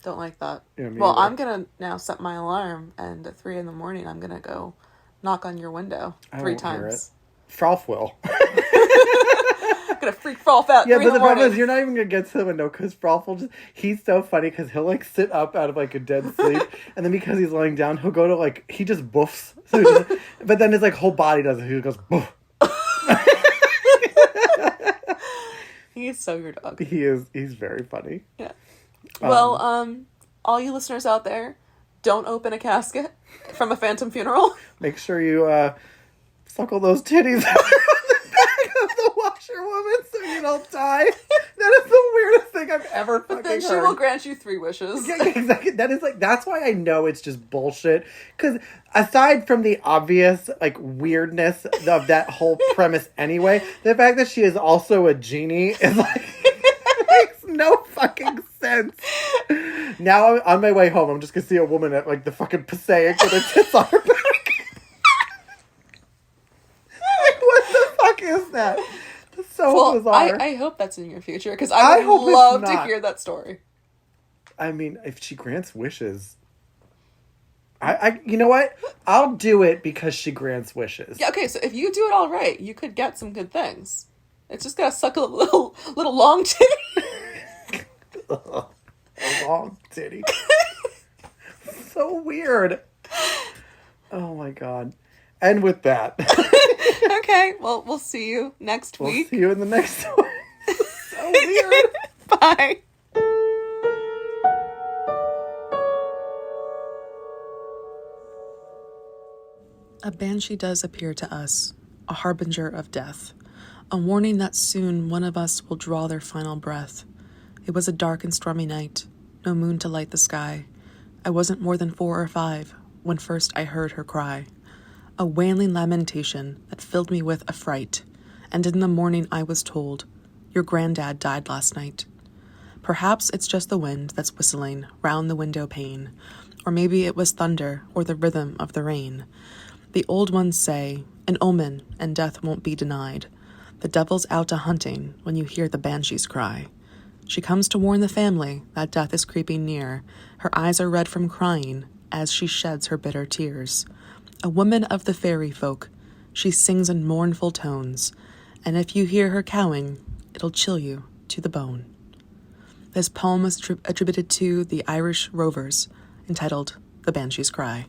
Speaker 2: Don't like that.
Speaker 1: Yeah,
Speaker 2: well, I'm gonna now set my alarm, and at 3 a.m, I'm gonna go knock on your window 3 times.
Speaker 1: Frolf will.
Speaker 2: I'm gonna freak Frolf out.
Speaker 1: Yeah, but the problem is you're not even gonna get to the window because Frolf will he's so funny because he'll like sit up out of like a dead sleep and then because he's laying down he'll go to like he just boofs. So but then his like whole body does it. He goes boof.
Speaker 2: He's so your dog.
Speaker 1: He's very funny.
Speaker 2: Yeah. Well, all you listeners out there, don't open a casket from a phantom funeral.
Speaker 1: Make sure you suckle those titties out on the back of the washerwoman so you don't die. That is the weirdest thing I've ever fucking heard.
Speaker 2: But then she will grant you 3 wishes.
Speaker 1: Yeah, exactly. That's why I know it's just bullshit. Because aside from the obvious, like, weirdness of that whole premise anyway, the fact that she is also a genie is like... makes no fucking sense. Now, on my way home, I'm just gonna see a woman at, like, the fucking Passaic with her tits on her back. Like, what the fuck is that? That's so bizarre.
Speaker 2: I hope that's in your future, because I would love to hear that story.
Speaker 1: I mean, if she grants wishes... you know what? I'll do it because she grants wishes.
Speaker 2: Yeah, okay, so if you do it all right, you could get some good things. It's just gotta suck a little long titty.
Speaker 1: A long titty. So weird. Oh my god. And with that.
Speaker 2: Okay, well, we'll see you next week.
Speaker 1: We'll see you in the next one. So weird.
Speaker 2: Bye. A banshee does appear to us, a harbinger of death, a warning that soon one of us will draw their final breath. It was a dark and stormy night, no moon to light the sky. I wasn't more than 4 or 5 when first I heard her cry, a wailing lamentation that filled me with affright, and in the morning I was told, your granddad died last night. Perhaps it's just the wind that's whistling round the window pane, or maybe it was thunder or the rhythm of the rain. The old ones say, an omen and death won't be denied. The devil's out a-hunting when you hear the banshees cry. She comes to warn the family that death is creeping near. Her eyes are red from crying as she sheds her bitter tears. A woman of the fairy folk, she sings in mournful tones, and if you hear her cowing, it'll chill you to the bone. This poem is attributed to the Irish Rovers, entitled The Banshee's Cry.